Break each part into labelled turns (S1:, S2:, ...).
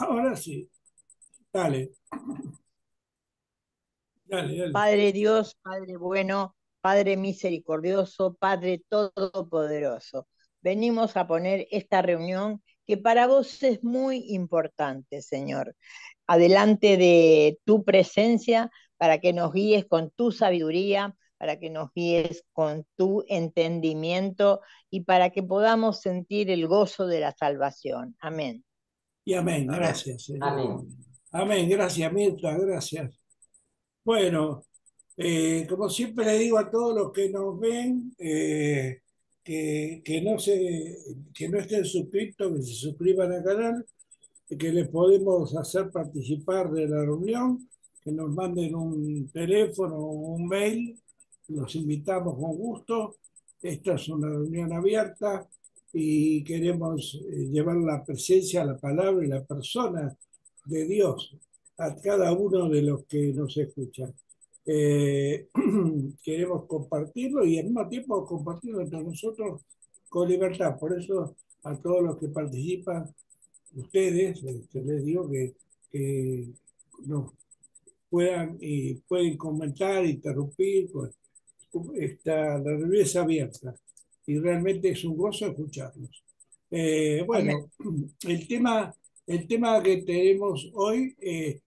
S1: Ahora sí, dale, dale, dale.
S2: Padre Dios, Padre bueno, Padre misericordioso, Padre todopoderoso. Venimos a poner esta reunión que para vos es muy importante, Señor. Adelante de tu presencia para que nos guíes con tu sabiduría, para que nos guíes con tu entendimiento y para que podamos sentir el gozo de la salvación. Amén.
S1: Y amén,
S3: Amén.
S1: gracias, Señor.
S3: Amén.
S1: Amén, gracias, Mirta, gracias. Bueno, como siempre le digo a todos los que nos ven, que no estén suscritos, que se suscriban al canal, que les podemos hacer participar de la reunión, que nos manden un teléfono o un mail, los invitamos con gusto. Esta es una reunión abierta y queremos llevar la presencia, la palabra y la persona de Dios a cada uno de los que nos escuchan. Eh, Queremos compartirlo y al mismo tiempo compartirlo entre nosotros con libertad. Por eso a todos los que participan, ustedes, les digo que nos puedan y pueden comentar, interrumpir, pues, la reunión es abierta y realmente es un gozo escucharlos.
S2: Amén.
S1: Bueno, el tema, el tema que tenemos hoy es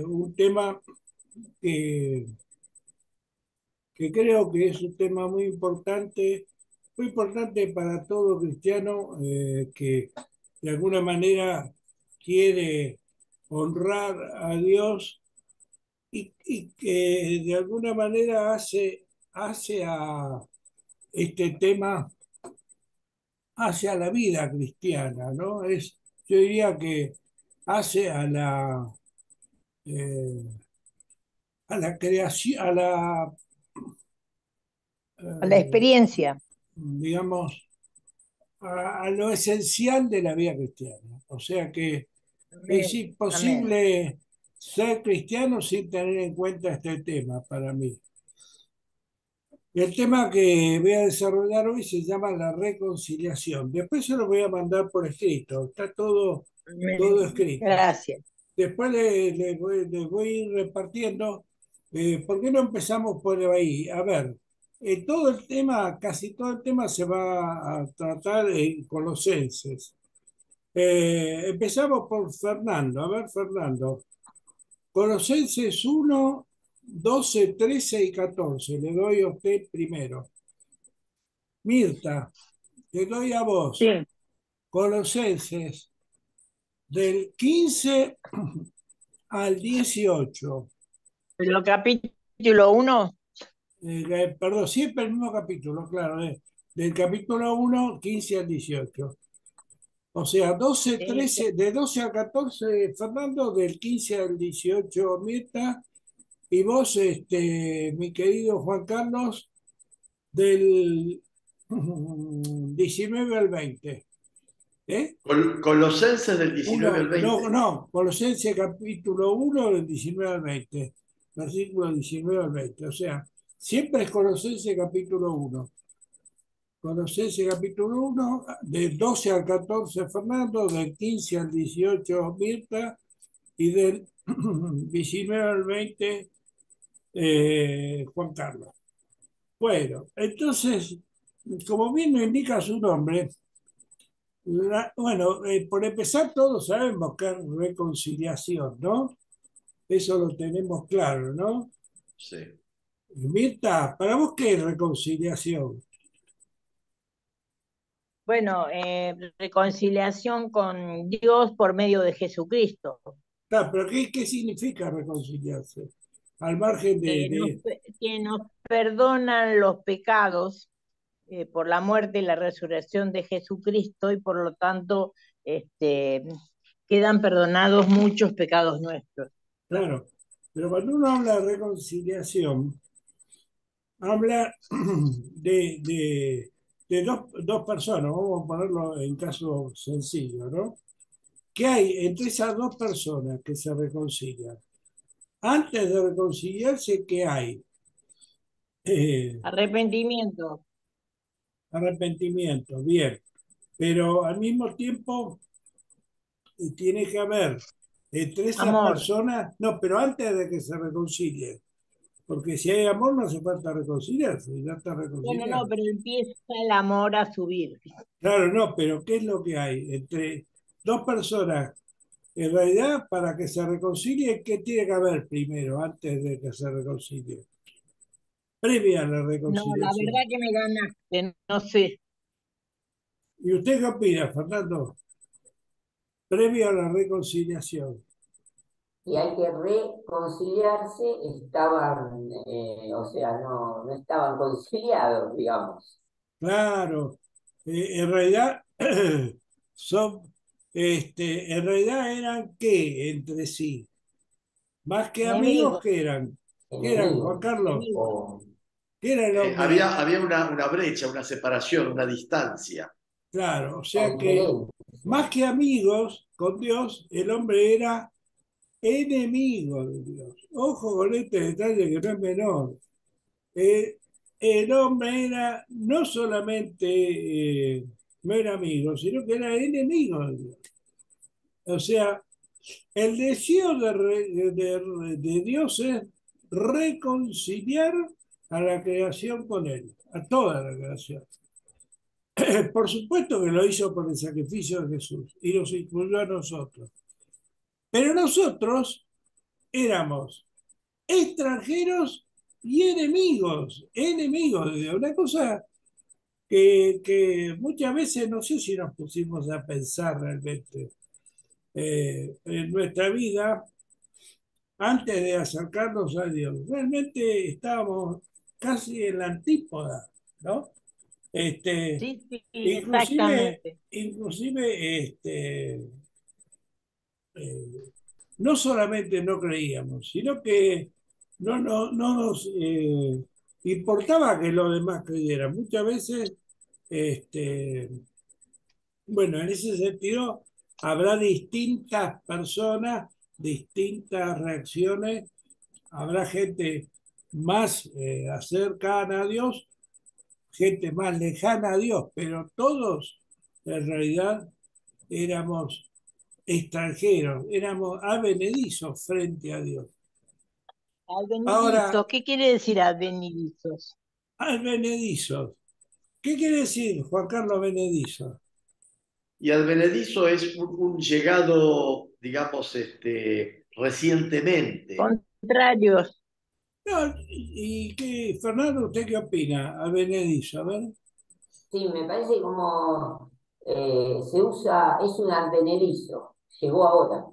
S1: un tema que, que creo que es un tema muy importante para todo cristiano que de alguna manera quiere honrar a Dios y que de alguna manera hace a este tema hacia la vida cristiana, ¿no? Yo diría que hace eh, a la creación,
S2: A la
S1: eh,
S2: experiencia.
S1: digamos, a lo esencial de la vida cristiana. O sea que es
S2: Amén. Amén.
S1: imposible ser cristiano sin tener en cuenta este tema para mí. El tema que voy a desarrollar hoy se llama la reconciliación. Después se lo voy a mandar por escrito, está todo
S2: Amén.
S1: escrito.
S2: Gracias.
S1: Después les voy a ir repartiendo. ¿Por qué no empezamos por ahí? A ver, todo el tema, casi todo el tema se va a tratar en Colosenses. Empezamos por Fernando. A ver, Fernando. Colosenses 1, 12, 13 y 14. Le doy a usted primero. Mirta, te doy a vos.
S2: Sí.
S1: Colosenses del 15 al 18.
S2: Pero capítulo 1.
S1: Perdón, siempre el mismo capítulo, claro, del capítulo 1, 15 al 18. O sea, 12, 13, de 12 a 14, Fernando, del 15 al 18, Mirta, y vos, mi querido Juan Carlos, del 19 al 20. ¿Eh?
S3: Colosenses del 19 al
S1: No,
S3: 20.
S1: no, Colosenses capítulo 1, del 19 al 20, versículo 19 al 20. O sea, siempre es Colosenses capítulo 1. Colosenses capítulo 1, del 12 al 14 Fernando, del 15 al 18 Mirta y del 19 al 20 Juan Carlos. Bueno, entonces, como bien lo indica su nombre, bueno, por empezar todos sabemos que es reconciliación, ¿no? Eso lo tenemos claro, ¿no?
S3: Sí.
S1: Mirta, ¿para vos qué es reconciliación?
S2: Bueno, reconciliación con Dios por medio de Jesucristo,
S1: Ah, pero ¿qué significa reconciliarse? Al margen
S2: que nos perdonan los pecados por la muerte y la resurrección de Jesucristo y por lo tanto este, quedan perdonados muchos pecados nuestros.
S1: claro, pero cuando uno habla de reconciliación, habla de dos personas, vamos a ponerlo en caso sencillo, ¿no? ¿Qué hay entre esas dos personas que se reconcilian? Antes de reconciliarse, ¿qué hay? Eh,
S2: Arrepentimiento.
S1: Arrepentimiento, bien. pero al mismo tiempo tiene que haber entre esas
S2: Amor.
S1: personas, no, pero antes de que se reconcilien, porque si hay amor no hace falta reconciliarse, ya está
S2: Bueno, no,
S1: reconciliado.
S2: pero empieza el amor a subir.
S1: Claro, no, pero ¿qué es lo que hay? Entre dos personas, en realidad, para que se reconcilien, ¿qué tiene que haber primero, antes de que se reconcilien? Previa a la
S2: No, la
S1: reconciliación.
S2: verdad que me ganaste, no sé.
S1: ¿Y usted qué opina, Fernando? Previa a la reconciliación.
S4: Y hay que reconciliarse, estaban, o sea, no estaban conciliados, digamos.
S1: Claro, en realidad son, en realidad eran qué entre sí, más que amigos,
S2: Enemigos,
S1: ¿qué eran, Juan
S4: Enemigos.
S1: Carlos?
S2: enemigos.
S4: O,
S1: ¿Qué era el hombre?
S3: Había una brecha, una separación, una distancia.
S1: Claro, o
S4: la
S1: sea que
S4: diferencia.
S1: más que amigos con Dios, el hombre era enemigo de Dios. Ojo con este detalle que no es menor. Eh, el hombre era no solamente no era amigo, sino que era enemigo de Dios. O sea, el deseo de Dios es reconciliar a la creación con Él, a toda la creación. Por supuesto que lo hizo por el sacrificio de Jesús y nos incluyó a nosotros. Pero nosotros éramos extranjeros y enemigos de Dios. Una cosa que muchas veces no sé si nos pusimos a pensar realmente en nuestra vida antes de acercarnos a Dios. Realmente estábamos casi en la antípoda, ¿no? Este,
S2: Sí, sí,
S1: inclusive,
S2: exactamente.
S1: inclusive no solamente no creíamos, sino que no nos importaba que los demás creyeran. Muchas veces, este, bueno, en ese sentido, habrá distintas personas, distintas reacciones, habrá gente más cercana a Dios, gente más lejana a Dios, pero todos en realidad éramos extranjeros, éramos advenedizos frente a Dios. Ahora,
S2: Advenedizos, ¿qué quiere decir advenedizos?
S1: advenedizos, ¿qué quiere decir Juan Carlos Benedizo?
S3: Y advenedizo es un llegado, digamos, recientemente.
S2: Contrarios.
S1: No, y qué, Fernando, ¿usted qué opina? Advenedizo, a ver.
S4: Sí, me parece como se usa, es un advenedizo, llegó ahora,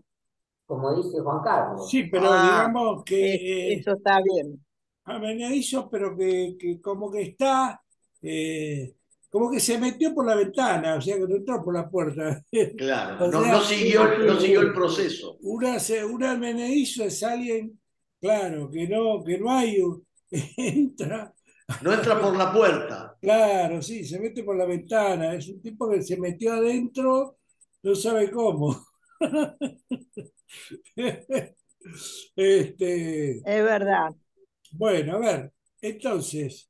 S4: como dice Juan Carlos.
S1: Sí, pero
S2: Ah,
S1: digamos que
S2: eso está bien.
S1: advenedizo, pero que como que está, eh, como que se metió por la ventana, o sea, que no entró por la puerta.
S3: Claro,
S1: O
S3: no, no
S1: sea,
S2: Sí,
S3: siguió, no
S2: sí,
S3: siguió el
S2: sí, sí.
S3: proceso.
S1: un advenedizo es alguien, claro, que no hay, entra.
S3: No entra por la puerta.
S1: Claro, sí, se mete por la ventana. Es un tipo que se metió adentro, no sabe cómo. Este,
S2: Es verdad.
S1: bueno, a ver, entonces,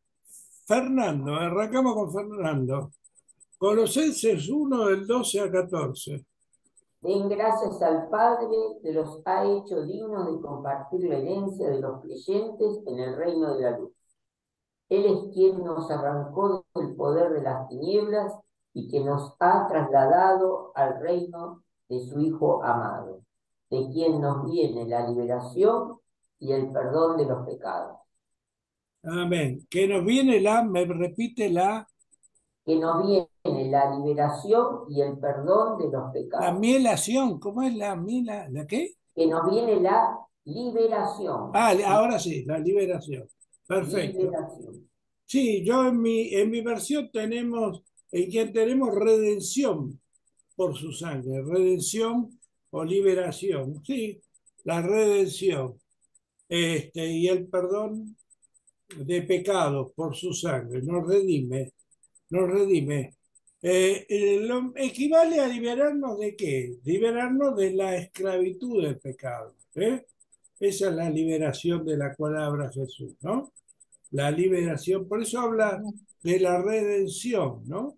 S1: Fernando, arrancamos con Fernando. Colosenses 1 del 12 a 14.
S4: Den gracias al Padre que los ha hecho dignos de compartir la herencia de los creyentes en el reino de la luz. Él es quien nos arrancó del poder de las tinieblas y que nos ha trasladado al reino de su Hijo amado, de quien nos viene la liberación y el perdón de los pecados.
S1: Amén. Que nos viene me repite
S4: Que nos viene la liberación y el perdón de los
S1: la
S4: pecados.
S1: mielación. ¿Cómo es la qué?
S4: Que nos viene la liberación.
S1: Ah, ahora sí, la liberación. Perfecto.
S4: Liberación.
S1: Sí, yo en mi versión tenemos, en quien tenemos redención por su sangre, redención o liberación, sí, la redención, y el perdón de pecados por su sangre, nos redime. Equivale a liberarnos de qué? Liberarnos de la esclavitud del pecado, ¿eh? Esa es la liberación de la cual habla Jesús, ¿no? La liberación, por eso habla de la redención, ¿no?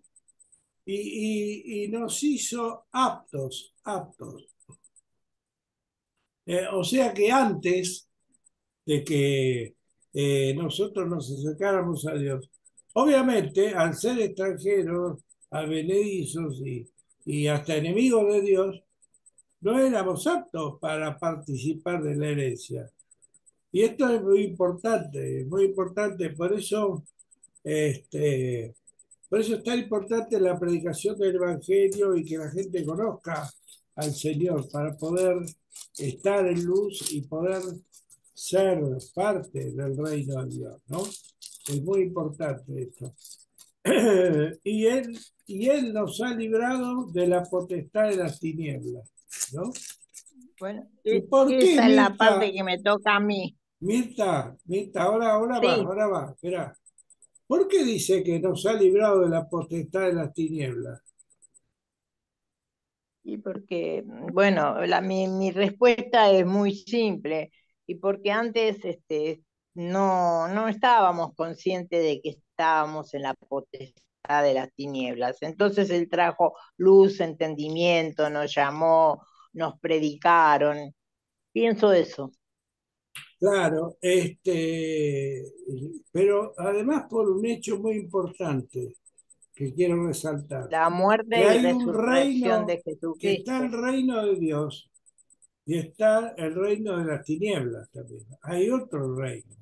S1: y nos hizo aptos, aptos. O sea que antes de que nosotros nos acercáramos a Dios, obviamente al ser extranjeros, advenedizos y hasta enemigos de Dios, no éramos aptos para participar de la herencia. Y esto es muy importante, este, por eso es tan importante la predicación del Evangelio y que la gente conozca al Señor para poder estar en luz y poder ser parte del reino de Dios, ¿no? Es muy importante esto. Y él nos ha librado de la potestad de las tinieblas, ¿no?
S2: Bueno,
S1: ¿Y por qué,
S2: esa es la parte
S1: Mirta?
S2: que me toca a mí.
S1: Mirta,
S2: Sí,
S1: ahora va, espera. ¿Por qué dice que nos ha librado de la potestad de las tinieblas?
S2: y porque, bueno, mi respuesta es muy simple, y porque antes no estábamos conscientes de que estábamos en la potestad de las tinieblas. Entonces Él trajo luz, entendimiento, nos llamó, nos predicaron. Pienso eso.
S1: Claro, pero además por un hecho muy importante que quiero resaltar,
S2: La
S1: que
S2: muerte y
S1: hay un
S2: resurrección
S1: reino,
S2: de
S1: que está el
S2: Jesucristo.
S1: reino de Dios y está el reino de las tinieblas también. Hay otro reino,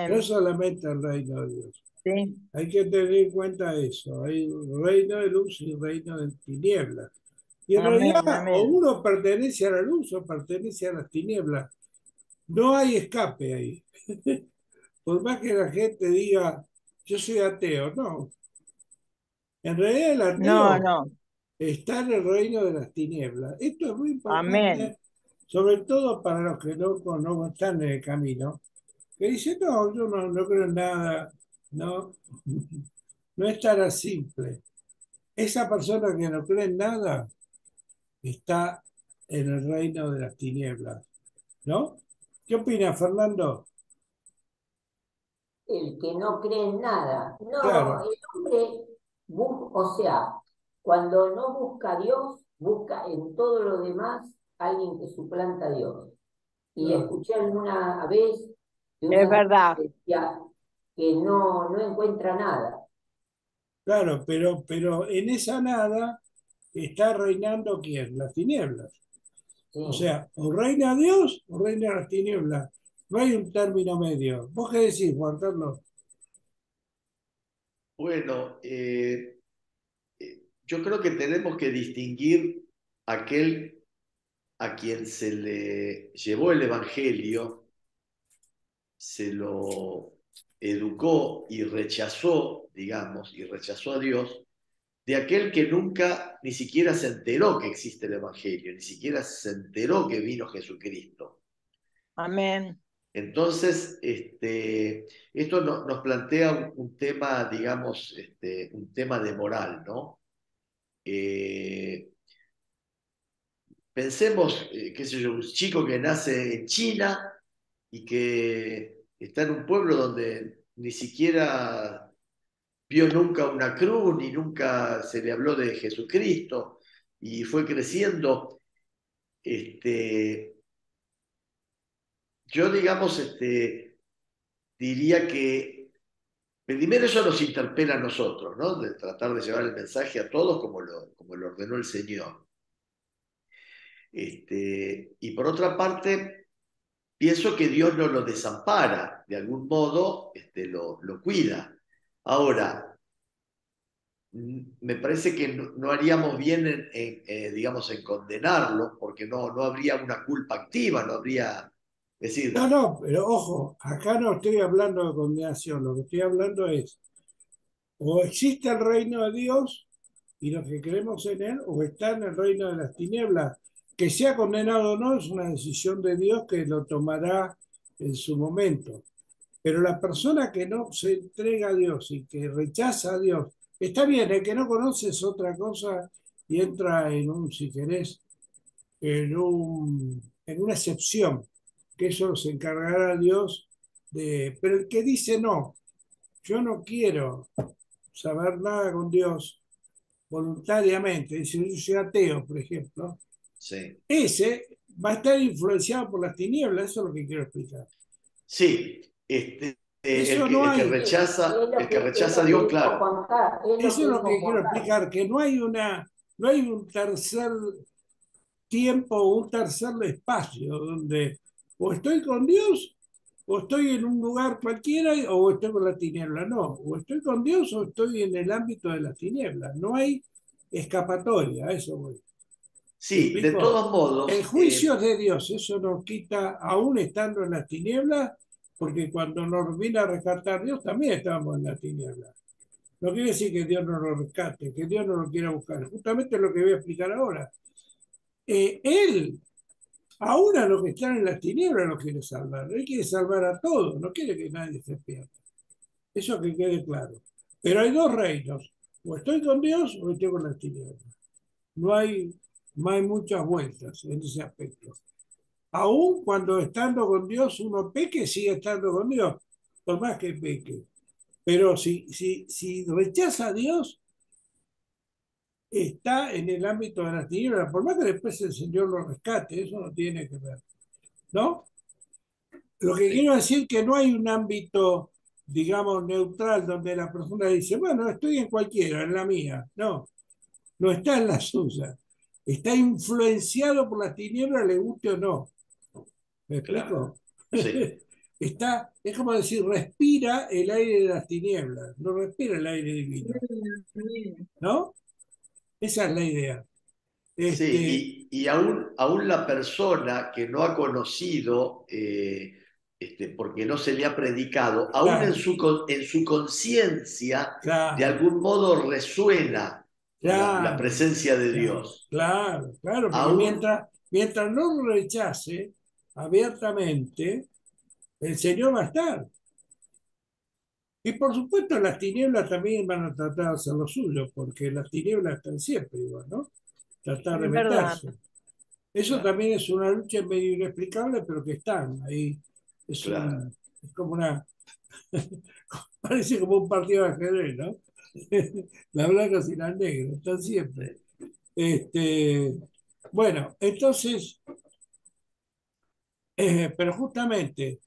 S1: no
S2: Amén.
S1: solamente el reino de Dios.
S2: Sí.
S1: Hay que tener en cuenta eso. Hay un reino de luz y un reino de tinieblas. Y en realidad
S2: Amén,
S1: o
S2: amén.
S1: uno pertenece a la luz o pertenece a las tinieblas. No hay escape ahí. Por más que la gente diga, yo soy ateo, no. En realidad el
S2: No,
S1: ateo
S2: no.
S1: está en el reino de las tinieblas. Esto es muy
S2: Amén.
S1: importante, sobre todo para los que no están en el camino, que dicen, no, yo no creo en nada, no, no es tan simple. Esa persona que no cree en nada está en el reino de las tinieblas, ¿no? ¿Qué opina, Fernando?
S4: El que no cree en nada. No,
S1: Claro,
S4: el hombre busca, o sea, cuando no busca a Dios, busca en todo lo demás alguien que suplanta a Dios. Y
S1: claro,
S4: escuché alguna vez que un
S2: Es
S4: sacerdote
S2: verdad.
S4: decía que no encuentra nada.
S1: claro, pero en esa nada está reinando ¿quién? Las tinieblas.
S4: Sí.
S1: O sea, o reina Dios o reina las tinieblas. No hay un término medio. ¿Vos qué decís, Juan Carlos?
S3: Bueno, yo creo que tenemos que distinguir aquel a quien se le llevó el Evangelio, se lo educó y rechazó, digamos, y rechazó a Dios, de aquel que nunca ni siquiera se enteró que existe el Evangelio, ni siquiera se enteró que vino Jesucristo.
S2: Amén.
S3: Entonces, esto nos plantea un tema, digamos, un tema de moral, ¿no? Eh, Pensemos, qué sé yo, un chico que nace en China y que está en un pueblo donde ni siquiera vio nunca una cruz, ni nunca se le habló de Jesucristo, y fue creciendo. Este, yo, digamos, diría que primero eso nos interpela a nosotros, ¿no? De tratar de llevar el mensaje a todos como lo ordenó el Señor. Y por otra parte, pienso que Dios no lo desampara, de algún modo lo cuida. Ahora, me parece que no haríamos bien digamos, en condenarlo, porque no habría una culpa activa, no habría, es
S1: No,
S3: decir,
S1: no, pero ojo, acá no estoy hablando de condenación, lo que estoy hablando es, o existe el reino de Dios y los que creemos en él, o está en el reino de las tinieblas. Que sea condenado o no es una decisión de Dios que lo tomará en su momento. Pero la persona que no se entrega a Dios y que rechaza a Dios, está bien, el que no conoce es otra cosa y entra en un, si querés, en una excepción, que eso se encargará Dios de... Pero el que dice no, yo no quiero saber nada con Dios, voluntariamente, dice yo soy ateo, por ejemplo,
S3: Sí.
S1: ese va a estar influenciado por las tinieblas, eso es lo que quiero explicar.
S3: Sí,
S1: Eso no
S3: el que
S1: hay,
S3: rechaza, el que
S4: Es
S3: rechaza a
S4: lo que
S3: Dios,
S4: dijo
S3: claro.
S4: Juan Carlos, es lo
S1: eso es
S4: que
S1: lo
S4: dijo
S1: que quiero
S4: Juan Carlos.
S1: explicar, que no hay un tercer tiempo o un tercer espacio donde o estoy con Dios o estoy en un lugar cualquiera o estoy con la tiniebla. No, o estoy con Dios o estoy en el ámbito de las tinieblas. No hay escapatoria, a eso voy. ¿Me
S3: Sí, de
S1: explico?
S3: todos
S1: El
S3: modos,
S1: juicio es de Dios, eso nos quita, aún estando en las tinieblas, porque cuando nos vino a rescatar Dios también estábamos en las tinieblas. No quiere decir que Dios no lo rescate, que Dios no lo quiera buscar. Justamente lo que voy a explicar ahora. Él, aún a los que están en las tinieblas, los quiere salvar. Él quiere salvar a todos, no quiere que nadie se pierda. Eso que quede claro. Pero hay dos reinos. O estoy con Dios o estoy con las tinieblas. No hay muchas vueltas en ese aspecto. Aún cuando estando con Dios uno peque, sigue estando con Dios, por más que peque. Pero si rechaza a Dios, está en el ámbito de las tinieblas, por más que después el Señor lo rescate, eso no tiene que ver, ¿no? Lo que
S3: sí,
S1: quiero decir es que no hay un ámbito, digamos, neutral donde la persona dice, bueno, estoy en cualquiera, en la mía. No, no está en la suya. Está influenciado por las tinieblas, le guste o no. ¿Me
S3: claro.
S1: explico?
S3: Sí,
S1: Es como decir, respira el aire de las tinieblas, no respira el aire divino, ¿no? Esa es la idea. Este,
S3: y aún la persona que no ha conocido, porque no se le ha predicado, aún
S1: claro,
S3: en su conciencia, de
S1: claro,
S3: algún modo resuena la
S1: claro,
S3: presencia de
S1: claro,
S3: Dios.
S1: claro, claro, porque
S3: Aún,
S1: mientras no lo rechace abiertamente, el Señor va a estar. Y por supuesto las tinieblas también van a tratar de hacer lo suyo, porque las tinieblas están siempre igual, ¿no? Tratar de
S2: Es verdad.
S1: meterse. Eso
S3: claro,
S1: también es una lucha medio inexplicable, pero que están ahí.
S3: claro,
S1: Es como parece como un partido de ajedrez, ¿no? Las blancas y las negras, están siempre.
S3: sí,
S1: Este, bueno, entonces, pero justamente,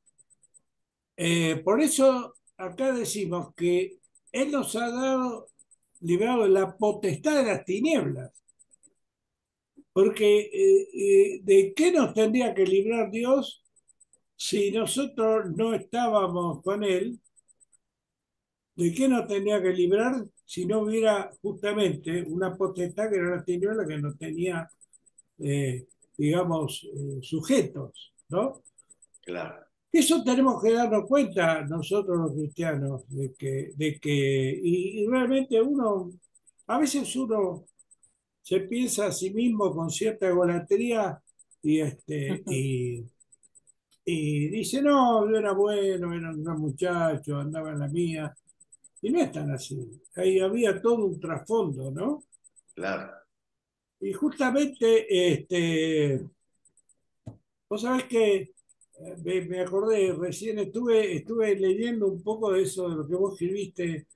S1: por eso acá decimos que Él nos ha dado, librado de la potestad de las tinieblas, porque ¿de qué nos tendría que librar Dios si nosotros no estábamos con Él? ¿De qué nos tendría que librar si no hubiera justamente una potestad que era la tiniebla que nos tenía, eh, digamos, sujetos, ¿no?
S3: claro.
S1: Eso tenemos que darnos cuenta nosotros los cristianos, y realmente a veces uno se piensa a sí mismo con cierta egolatría y, y dice, no, yo era bueno, era un gran muchacho, andaba en la mía, y no es tan así. Ahí había todo un trasfondo, ¿no?
S3: Claro.
S1: Y justamente, vos sabés que me acordé, recién estuve leyendo un poco de eso, de lo que vos escribiste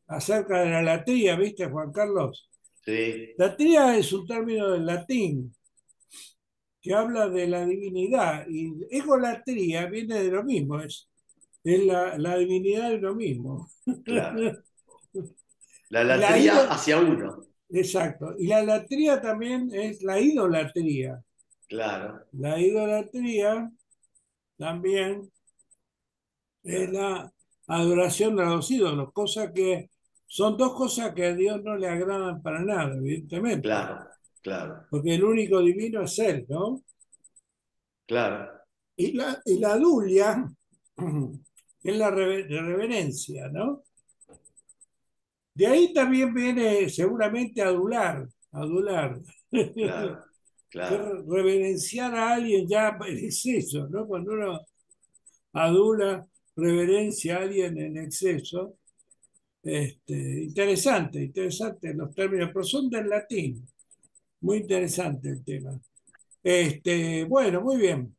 S1: acerca de la latría, ¿viste, Juan Carlos?
S3: Sí,
S1: Latría es un término del latín que habla de la divinidad y egolatría viene de lo mismo, es la divinidad de lo mismo.
S3: claro. La
S1: Y la
S3: latría
S1: ido-
S3: hacia uno.
S1: Exacto. Y la latría también es la idolatría.
S3: Claro,
S1: La idolatría también es
S3: claro,
S1: la adoración de los ídolos, cosa que son dos cosas que a Dios no le agradan para nada, evidentemente,
S3: claro, claro,
S1: porque el único divino es Él, ¿no?
S3: claro,
S1: Y la dulia es la reverencia, ¿no? De ahí también viene seguramente adular, que
S3: claro, claro,
S1: reverenciar a alguien ya es eso, ¿no? Cuando uno adula, reverencia a alguien en exceso. Interesante los términos, pero son del latín. Muy interesante el tema. Bueno, muy bien.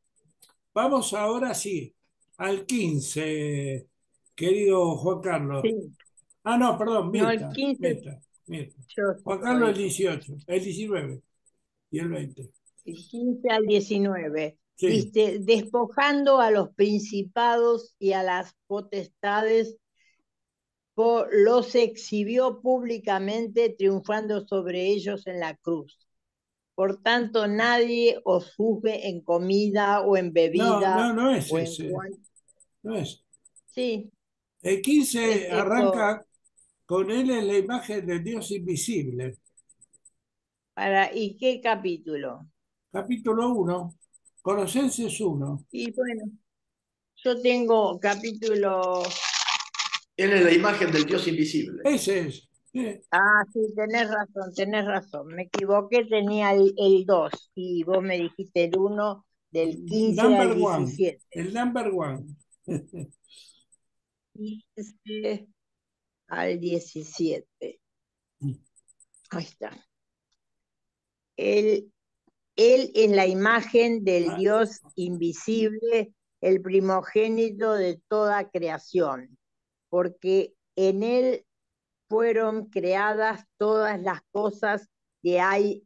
S1: Vamos ahora sí al 15, querido Juan Carlos.
S2: Sí.
S1: Ah, no, perdón,
S2: No, el
S1: Mirta,
S2: 15
S1: Mirta. Mire.
S2: Yo
S1: Juan Carlos el
S2: soy
S1: 18, el 19 y el 20.
S2: el 15 al 19.
S1: Sí.
S2: Dice, despojando a los principados y a las potestades, los exhibió públicamente, triunfando sobre ellos en la cruz. Por tanto, nadie os juzgue en comida o en
S1: No,
S2: bebida
S1: no es
S2: o en
S1: ese.
S2: cuanto.
S1: No es.
S2: Sí,
S1: El 15
S2: es
S1: arranca con él en la imagen del Dios invisible.
S2: ¿y qué capítulo?
S1: Capítulo 1, Colosenses 1.
S2: Y bueno, yo tengo capítulo.
S3: Él es la imagen del Dios invisible.
S1: Ese es. Sí.
S2: Ah, sí, tenés razón. Me equivoqué, tenía el 2 y vos me dijiste el 1 del 15 al
S1: Number one.
S2: 17.
S1: El number one.
S2: 15 al 17. Ahí está. Él es la imagen del
S1: Ah,
S2: Dios invisible, el primogénito de toda creación, porque en él fueron creadas todas las cosas que hay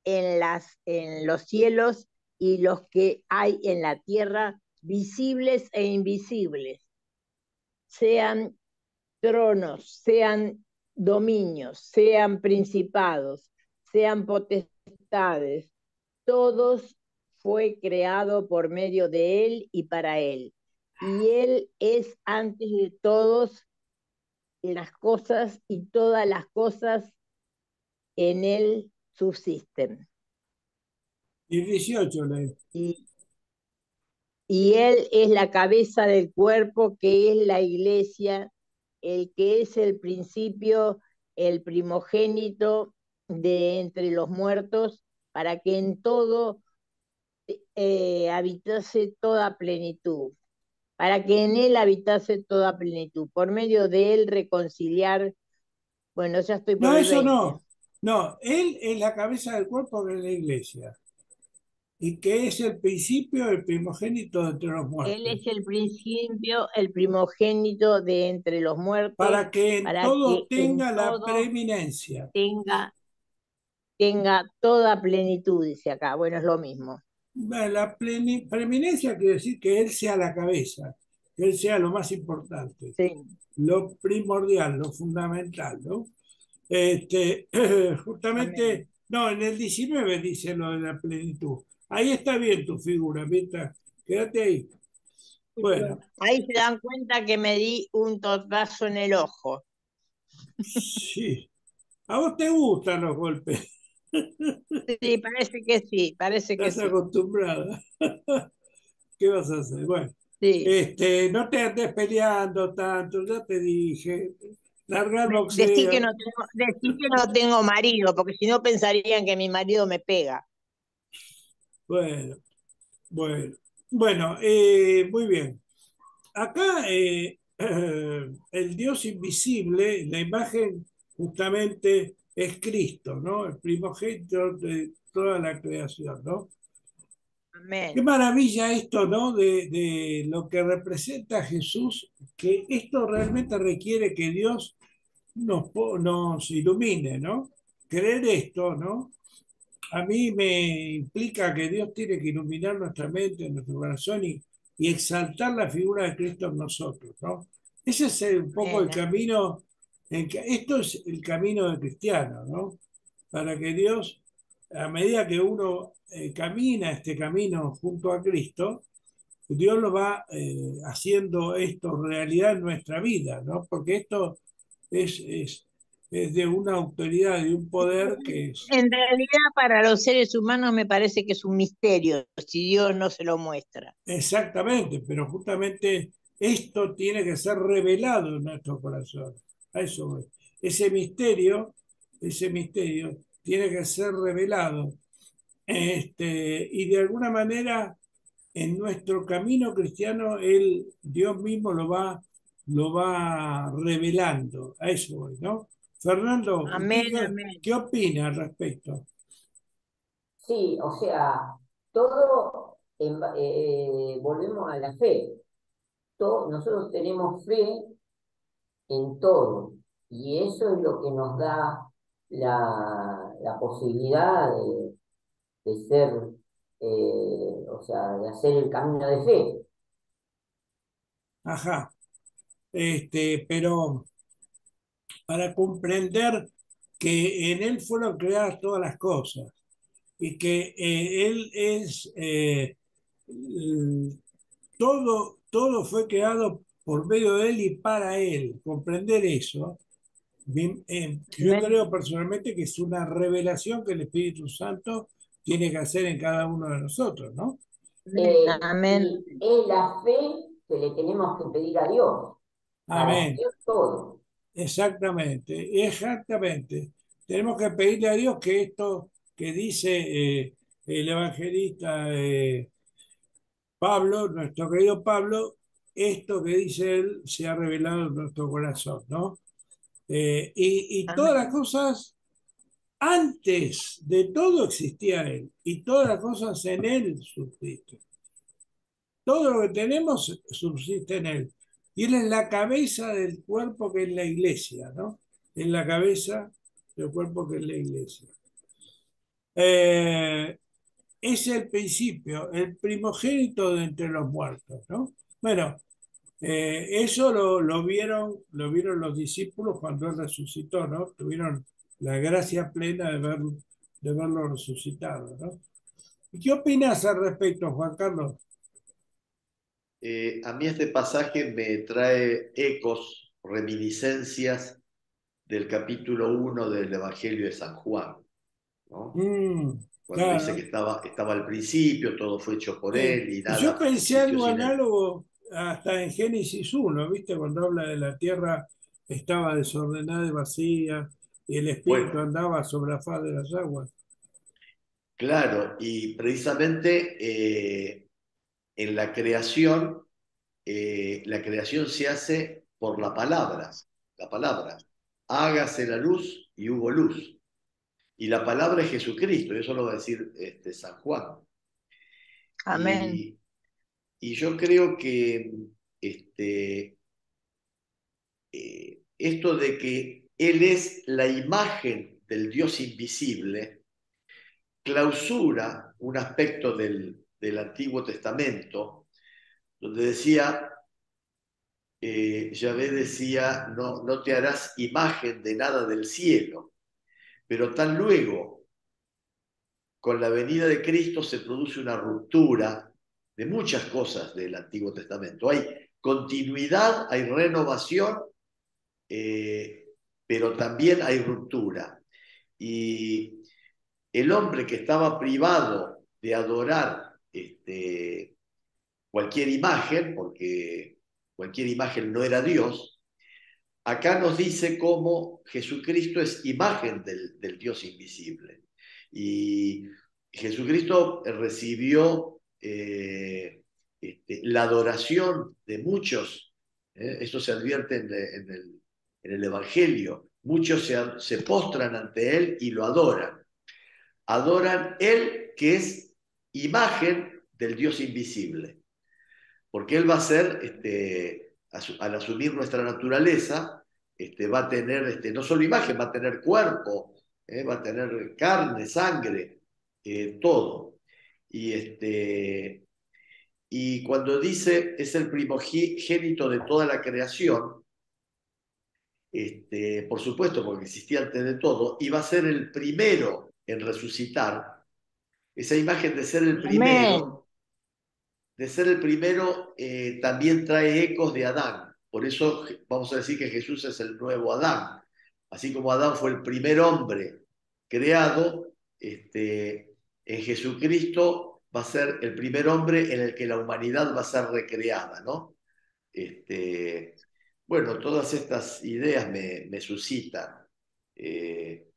S2: en los cielos y los que hay en la tierra, visibles e invisibles, sean tronos, sean dominios, sean principados, sean potestades, todos fue creado por medio de él y para él. Y él es antes de todos las cosas y todas las cosas en él subsisten.
S1: y 18 le.
S2: Y él es la cabeza del cuerpo, que es la iglesia, el que es el principio, el primogénito de entre los muertos, para que en todo habitase toda plenitud, para que en él habitase toda plenitud, por medio de él reconciliar, bueno, ya estoy por
S1: No,
S2: el
S1: eso
S2: 20.
S1: no. No, él es la cabeza del cuerpo de la iglesia. Y que es el principio, el primogénito de entre los
S2: Él
S1: muertos.
S2: es el principio, el primogénito de entre los muertos,
S1: Para que en
S2: para
S1: todo
S2: que en
S1: tenga la
S2: todo
S1: preeminencia.
S2: tenga toda plenitud, dice acá. Bueno, es lo mismo.
S1: La preeminencia quiere decir que él sea la cabeza, que él sea lo más importante,
S2: Sí.
S1: lo primordial, lo fundamental, ¿no? Justamente,
S2: Amén.
S1: no, en el 19 dice lo de la plenitud. Ahí está bien tu figura, mientras, quédate ahí. Bueno,
S2: Ahí se dan cuenta que me di un tortazo en el ojo.
S1: sí. ¿A vos te gustan los golpes?
S2: Sí, parece que sí, parece que
S1: Estás
S2: sí.
S1: acostumbrada. ¿Qué vas a hacer? Bueno,
S2: Sí.
S1: no te andes peleando tanto, ya te dije. Larga el
S2: Decí
S1: boxeo.
S2: que no tengo marido, porque si no pensarían que mi marido me pega.
S1: Bueno, bueno. Bueno, muy bien. Acá el Dios invisible, la imagen justamente es Cristo, ¿no? El primogénito de toda la creación, ¿no? Qué
S2: Amén.
S1: maravilla esto, ¿no? De lo que representa Jesús, que esto realmente requiere que Dios nos ilumine, ¿no? Creer esto, ¿no? A mí me implica que Dios tiene que iluminar nuestra mente, nuestro corazón y exaltar la figura de Cristo en nosotros, ¿no? Ese es un poco el
S2: Amén.
S1: camino, esto es el camino del cristiano, ¿no? Para que Dios, a medida que uno camina este camino junto a Cristo, Dios lo va haciendo esto realidad en nuestra vida, ¿no? Porque esto es de una autoridad, de un poder que es
S2: En realidad, para los seres humanos me parece que es un misterio si Dios no se lo muestra.
S1: exactamente, pero justamente esto tiene que ser revelado en nuestro corazón. A eso voy. Ese misterio tiene que ser revelado. Y de alguna manera en nuestro camino cristiano, Dios mismo lo va revelando. A eso voy, ¿no? Fernando,
S2: Amén, amén.
S1: qué opina al respecto?
S4: Sí, o sea, todo, volvemos a la fe. Nosotros tenemos fe en todo, Y eso es lo que nos da la posibilidad de ser, o sea, de hacer el camino de fe.
S1: Ajá. Pero para comprender que en Él fueron creadas todas las cosas y que Él es, todo fue creado por medio de Él y para Él. Comprender eso, yo
S2: Amén.
S1: creo personalmente que es una revelación que el Espíritu Santo tiene que hacer en cada uno de nosotros, ¿no?
S2: Amén.
S4: Y es la fe que le tenemos que pedir a Dios para
S1: Amén.
S4: hacer todo.
S1: Exactamente, exactamente. Tenemos que pedirle a Dios que esto que dice el evangelista Pablo, nuestro querido Pablo, esto que dice él se ha revelado en nuestro corazón, ¿no? Y todas las
S2: Amén.
S1: cosas, antes de todo existía Él, y todas las cosas en Él subsisten. Todo lo que tenemos subsiste en Él. Y Él es la cabeza del cuerpo que es la iglesia, ¿no? Es la cabeza del cuerpo que es la iglesia. Eh, es el principio, el primogénito de entre los muertos, ¿no? Bueno, eso lo vieron los discípulos cuando Él resucitó, ¿no? Tuvieron la gracia plena de verlo resucitado, ¿no? ¿Y qué opinas al respecto, Juan Carlos?
S3: A mí este pasaje me trae ecos, reminiscencias del capítulo 1 del Evangelio de San Juan, ¿no?
S1: Mm,
S3: Cuando dice que
S1: claro.
S3: estaba al principio, todo fue hecho por él y
S1: Yo
S3: nada
S1: pensé
S3: existió
S1: algo
S3: sin él.
S1: análogo hasta en Génesis 1, ¿viste? Cuando habla de la tierra estaba desordenada y vacía y el espíritu
S3: Bueno,
S1: andaba sobre la faz de las aguas.
S3: claro, y precisamente en la creación se hace por la palabra. Hágase la luz y hubo luz. Y la palabra es Jesucristo, eso lo va a decir San Juan.
S2: Amén.
S3: Y, y yo creo que este, esto de que Él es la imagen del Dios invisible, clausura un aspecto del Antiguo Testamento, donde decía, Yahvé decía, no, no te harás imagen de nada del cielo, pero tan luego, con la venida de Cristo, se produce una ruptura de muchas cosas del Antiguo Testamento. Hay continuidad, hay renovación, eh, pero también hay ruptura. Y el hombre que estaba privado de adorar cualquier imagen, porque cualquier imagen no era Dios, acá nos dice cómo Jesucristo es imagen del Dios invisible. Y Jesucristo recibió la adoración de muchos. Esto se advierte en el Evangelio. Muchos se postran ante Él y lo adoran. Adoran Él que es imagen del Dios invisible. Porque Él va a ser, al asumir nuestra naturaleza, va a tener no solo imagen, va a tener cuerpo, va a tener carne, sangre, todo. Y, y cuando dice es el primogénito de toda la creación, por supuesto, porque existía antes de todo, y va a ser el primero en resucitar, esa imagen
S2: Amén.
S3: de ser el primero, también trae ecos de Adán. Por eso vamos a decir que Jesús es el nuevo Adán. Así como Adán fue el primer hombre creado, en Jesucristo va a ser el primer hombre en el que la humanidad va a ser recreada, ¿no? Bueno, todas estas ideas me suscitan. eh,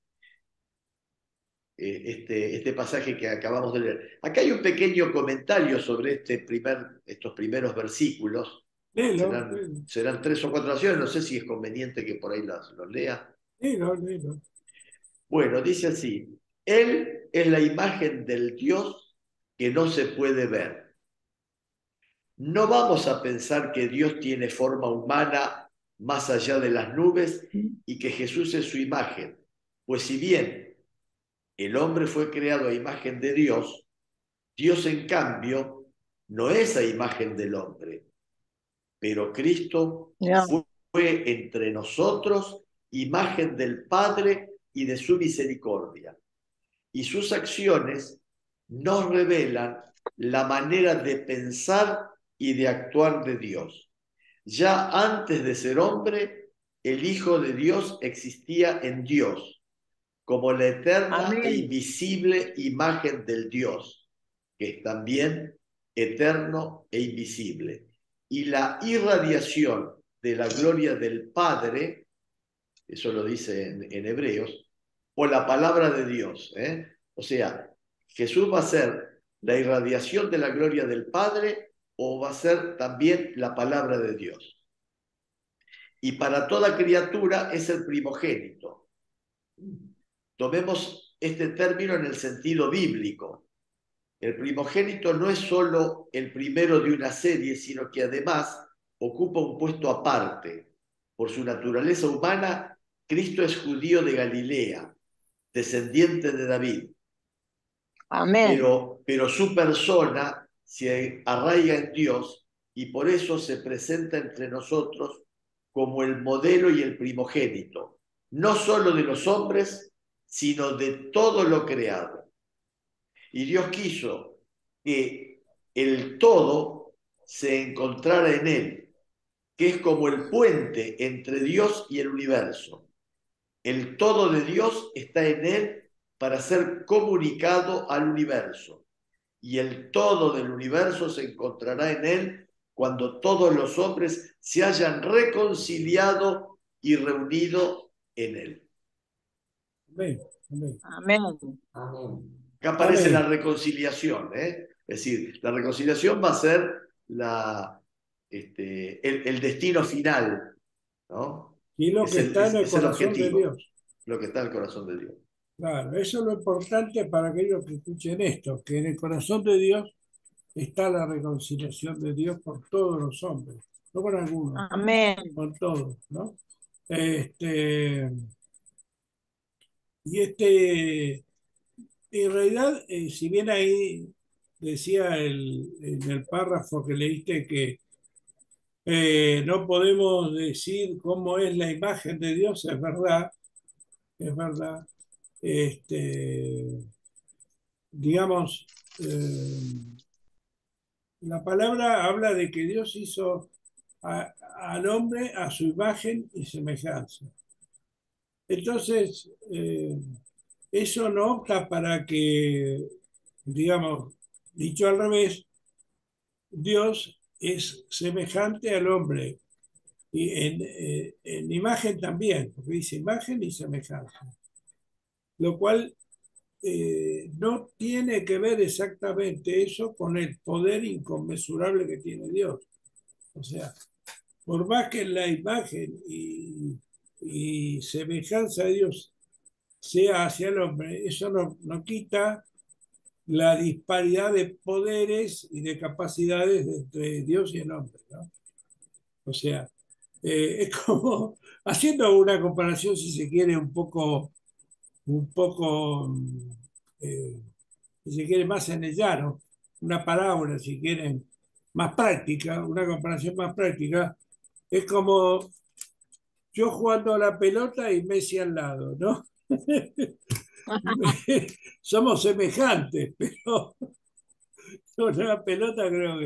S3: este pasaje que acabamos de leer. Acá hay un pequeño comentario sobre estos primeros versículos.
S1: Léelo,
S3: Serán 3 o 4 oraciones, no sé si es conveniente que por ahí los lea.
S1: léelo, léelo.
S3: Bueno, dice así, Él es la imagen del Dios que no se puede ver. No vamos a pensar que Dios tiene forma humana más allá de las nubes y que Jesús es su imagen. Pues si bien el hombre fue creado a imagen de Dios, Dios en cambio no es a imagen del hombre, pero Cristo
S2: No,
S3: fue entre nosotros imagen del Padre y de su misericordia. Y sus acciones nos revelan la manera de pensar y de actuar de Dios. Ya antes de ser hombre, el Hijo de Dios existía en Dios, como la eterna e
S2: amén,
S3: invisible imagen del Dios, que es también eterno e invisible. Y la irradiación de la gloria del Padre, eso lo dice en Hebreos, o la palabra de Dios. O sea, Jesús va a ser la irradiación de la gloria del Padre o va a ser también la palabra de Dios. Y para toda criatura es el primogénito. Tomemos este término en el sentido bíblico. El primogénito no es solo el primero de una serie, sino que además ocupa un puesto aparte. Por su naturaleza humana, Cristo es judío de Galilea, descendiente de David,
S2: amén,
S3: pero su persona se arraiga en Dios y por eso se presenta entre nosotros como el modelo y el primogénito, no solo de los hombres, sino de todo lo creado. Y Dios quiso que el todo se encontrara en él, que es como el puente entre Dios y el universo. El todo de Dios está en él para ser comunicado al universo. Y el todo del universo se encontrará en él cuando todos los hombres se hayan reconciliado y reunido en él.
S1: Amén, amén.
S2: amén,
S4: Amén.
S3: Acá aparece la
S1: Amén.
S3: reconciliación, Es decir, la reconciliación va a ser el destino final, ¿no?
S1: Y lo que está en el
S3: Es el
S1: corazón de
S3: objetivo,
S1: Dios.
S3: lo que está en el corazón de Dios.
S1: Claro, eso es lo importante para aquellos que escuchen esto, que en el corazón de Dios está la reconciliación de Dios por todos los hombres, no con algunos,
S2: amén,
S1: con todos, ¿no? Este, y este, en realidad, si bien ahí decía en el párrafo que leíste que no podemos decir cómo es la imagen de Dios, es verdad. Este, digamos, la palabra habla de que Dios hizo al hombre a su imagen y semejanza. Entonces, eso no opta para que, digamos, dicho al revés, Dios es semejante al hombre y en imagen también, porque dice imagen y semejanza, lo cual no tiene que ver exactamente eso con el poder inconmensurable que tiene Dios. O sea, por más que la imagen y semejanza de Dios sea hacia el hombre, eso no quita la disparidad de poderes y de capacidades entre Dios y el hombre, ¿no? O sea, es como haciendo una comparación, si se quiere, un poco, eh, si se quiere, más en el llano, una parábola, si quieren, más práctica, una comparación más práctica, es como yo jugando a la pelota y Messi al lado, ¿no? Somos semejantes, pero con la pelota creo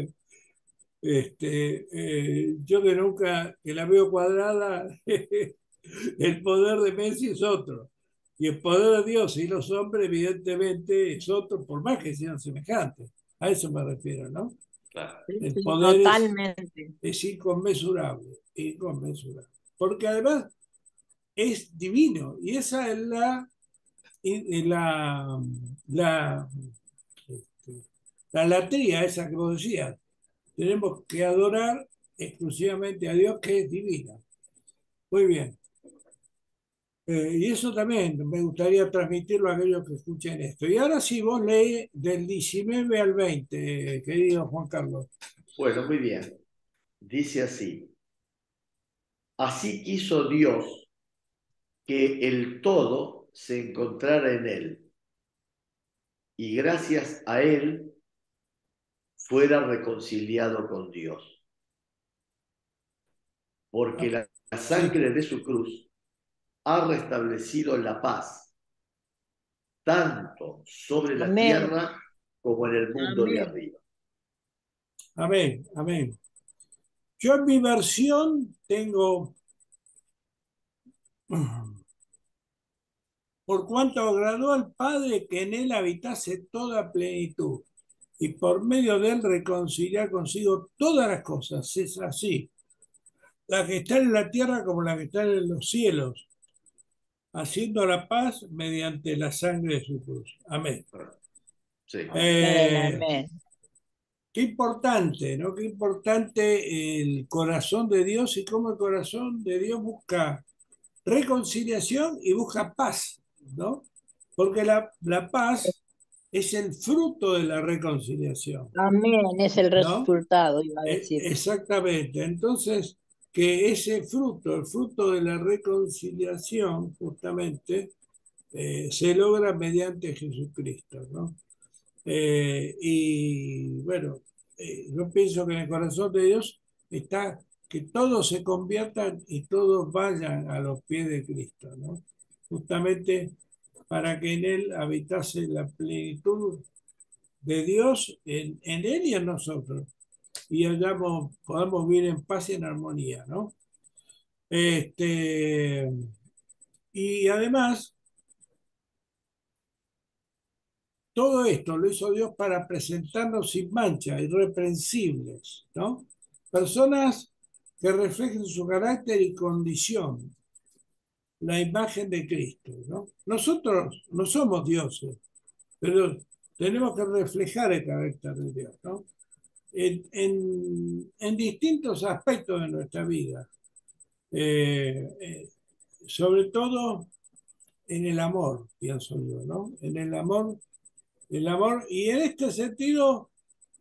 S1: que yo que nunca, que la veo cuadrada, el poder de Messi es otro. Y el poder de Dios y los hombres, evidentemente, es otro, por más que sean semejantes. A eso me refiero, ¿no?
S3: Claro.
S2: sí,
S1: El
S2: sí,
S1: poder
S2: totalmente,
S1: es inconmensurable, inconmensurable. Porque además es divino. Y esa es la, la, este, la latría, esa que vos decías. Tenemos que adorar exclusivamente a Dios que es divino. Muy bien. Y eso también me gustaría transmitirlo a aquellos que escuchen esto. Y ahora sí, vos lees del 19 al 20, querido Juan Carlos.
S3: Bueno, muy bien. Dice así. Así quiso Dios que el todo se encontrara en él, y gracias a él fuera reconciliado con Dios. Porque la
S1: Sí,
S3: sangre de su cruz ha restablecido la paz, tanto sobre la
S2: Amén,
S3: tierra como en el mundo de
S2: amén.
S3: arriba.
S1: amén, amén. Yo en mi versión tengo, por cuanto agradó al Padre que en él habitase toda plenitud, y por medio de él reconciliar consigo todas las cosas. Es así, las que están en la tierra como las que están en los cielos, haciendo la paz mediante la sangre de su cruz. Amén.
S3: Sí.
S2: Amén,
S1: Eh,
S2: amén.
S1: Qué importante, ¿no? Qué importante el corazón de Dios y cómo el corazón de Dios busca reconciliación y busca paz, ¿no? Porque la paz es el fruto de la reconciliación,
S2: Amén, es el
S1: ¿no?
S2: resultado, iba a decir.
S1: Exactamente. Entonces, que ese fruto, el fruto de la reconciliación, justamente, se logra mediante Jesucristo, ¿no? Y bueno, yo pienso que en el corazón de Dios está que todos se conviertan y todos vayan a los pies de Cristo, ¿no? Justamente para que en Él habitase la plenitud de Dios, en Él y en nosotros, y podamos vivir en paz y en armonía, ¿no? Este, y además, todo esto lo hizo Dios para presentarnos sin mancha, irreprensibles, ¿no? Personas que reflejen su carácter y condición, la imagen de Cristo, ¿no? Nosotros no somos dioses, pero tenemos que reflejar el carácter de Dios, ¿no? En distintos aspectos de nuestra vida, eh, eh, sobre todo en el amor, pienso yo, ¿no? En el amor, y en este sentido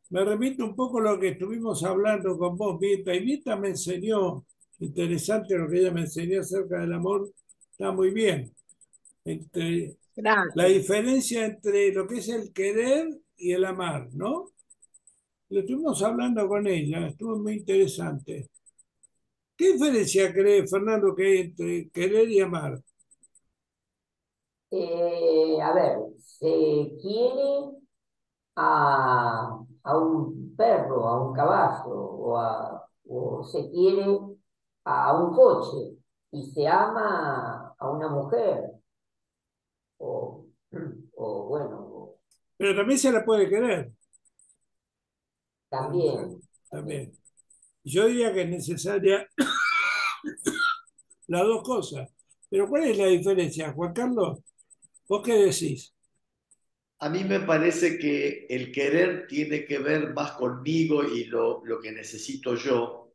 S1: me remito un poco a lo que estuvimos hablando con vos, Mirta, y Mirta me enseñó, interesante lo que ella me enseñó acerca del amor, está muy bien, entre la
S2: Gracias.
S1: diferencia entre lo que es el querer y el amar, ¿no? Lo estuvimos hablando con ella, estuvo muy interesante. ¿Qué diferencia cree Fernando que hay entre querer y amar?
S4: A ver, se quiere a un perro, a un caballo, o se quiere a un coche, y se ama a una mujer, o, o bueno,
S1: Pero también se la puede querer a la mujer,
S4: también, también.
S1: también. Yo diría que es necesaria las dos cosas. Pero ¿cuál es la diferencia, Juan Carlos? ¿Vos qué decís?
S3: A mí me parece que el querer tiene que ver más conmigo y lo que necesito yo.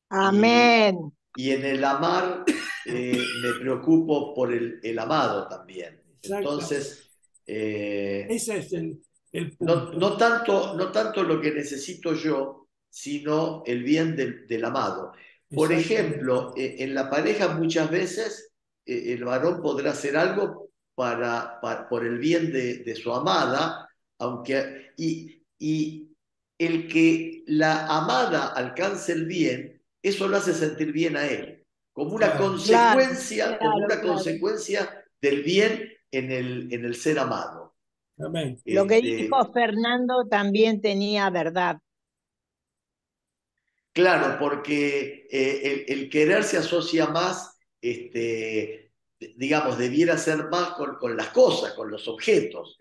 S3: Y,
S2: Amén.
S3: y en el amar me preocupo por el amado también.
S1: Exactamente.
S3: Entonces, eh,
S1: Ese es el
S3: no,
S1: punto.
S3: no tanto lo que necesito yo, sino el bien del amado. Por
S1: Exactamente.
S3: ejemplo, en la pareja muchas veces el varón podrá hacer algo por el bien de su amada, y el que la amada alcance el bien, eso lo hace sentir bien a él,
S1: Claro.
S2: Claro,
S3: como
S2: claro,
S3: una
S2: claro.
S3: consecuencia del bien en el ser amado.
S1: Amén.
S2: Lo que
S3: Este,
S2: dijo Fernando también tenía verdad.
S3: Claro, porque el querer se asocia más, digamos, debiera ser más con las cosas, con los objetos.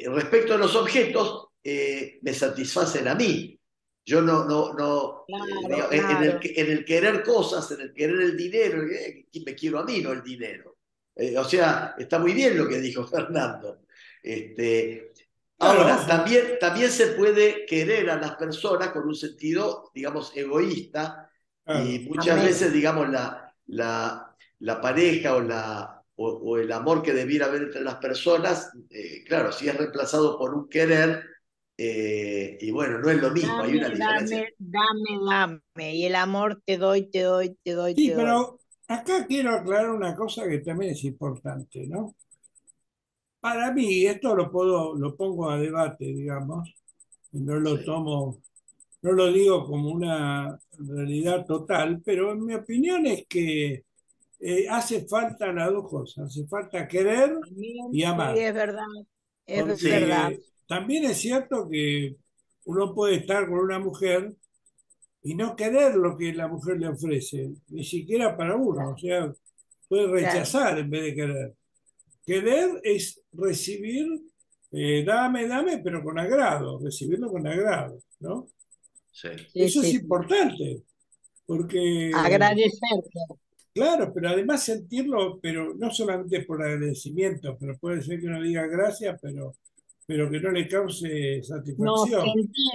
S3: Respecto a los objetos, me satisfacen a mí. Yo
S2: Claro,
S3: digamos,
S2: claro.
S3: en el querer cosas, en el querer el dinero, me quiero a mí, no el dinero. O sea, está muy bien lo que dijo Fernando. Este,
S1: Claro,
S3: Ahora,
S1: ojo.
S3: también se puede querer a las personas con un sentido, digamos, egoísta, y
S1: Claro.
S3: muchas
S2: Amén.
S3: veces, digamos, la pareja o el amor que debiera haber entre las personas, claro, si es reemplazado por un querer, Y bueno, no es lo mismo, hay
S2: Dame,
S3: una
S2: dame,
S3: diferencia.
S2: dame, dame. Y el amor te doy, te doy, te doy,
S1: Sí,
S2: te doy.
S1: pero acá quiero aclarar una cosa que también es importante, ¿no? Para mí, esto lo pongo a debate, digamos, y no lo
S3: Sí,
S1: tomo, no lo digo como una realidad total, pero en mi opinión es que hace falta las dos cosas, hace falta querer
S2: También,
S1: y
S2: sí,
S1: amar,
S2: es verdad, es
S3: sí,
S2: verdad.
S1: porque también es cierto que uno puede estar con una mujer y no querer lo que la mujer le ofrece, ni siquiera para uno, o
S2: Claro,
S1: sea, puede
S2: claro.
S1: rechazar en vez de querer. Querer es recibir, dame, dame, pero con agrado, recibirlo con agrado, ¿no?
S3: sí.
S2: Sí,
S1: Eso es
S2: sí, sí.
S1: importante, porque,
S2: Agradecerte.
S1: claro, pero además sentirlo, pero no solamente por agradecimiento, pero puede ser que uno diga gracias, pero que no le cause
S2: No,
S1: satisfacción,
S2: sentir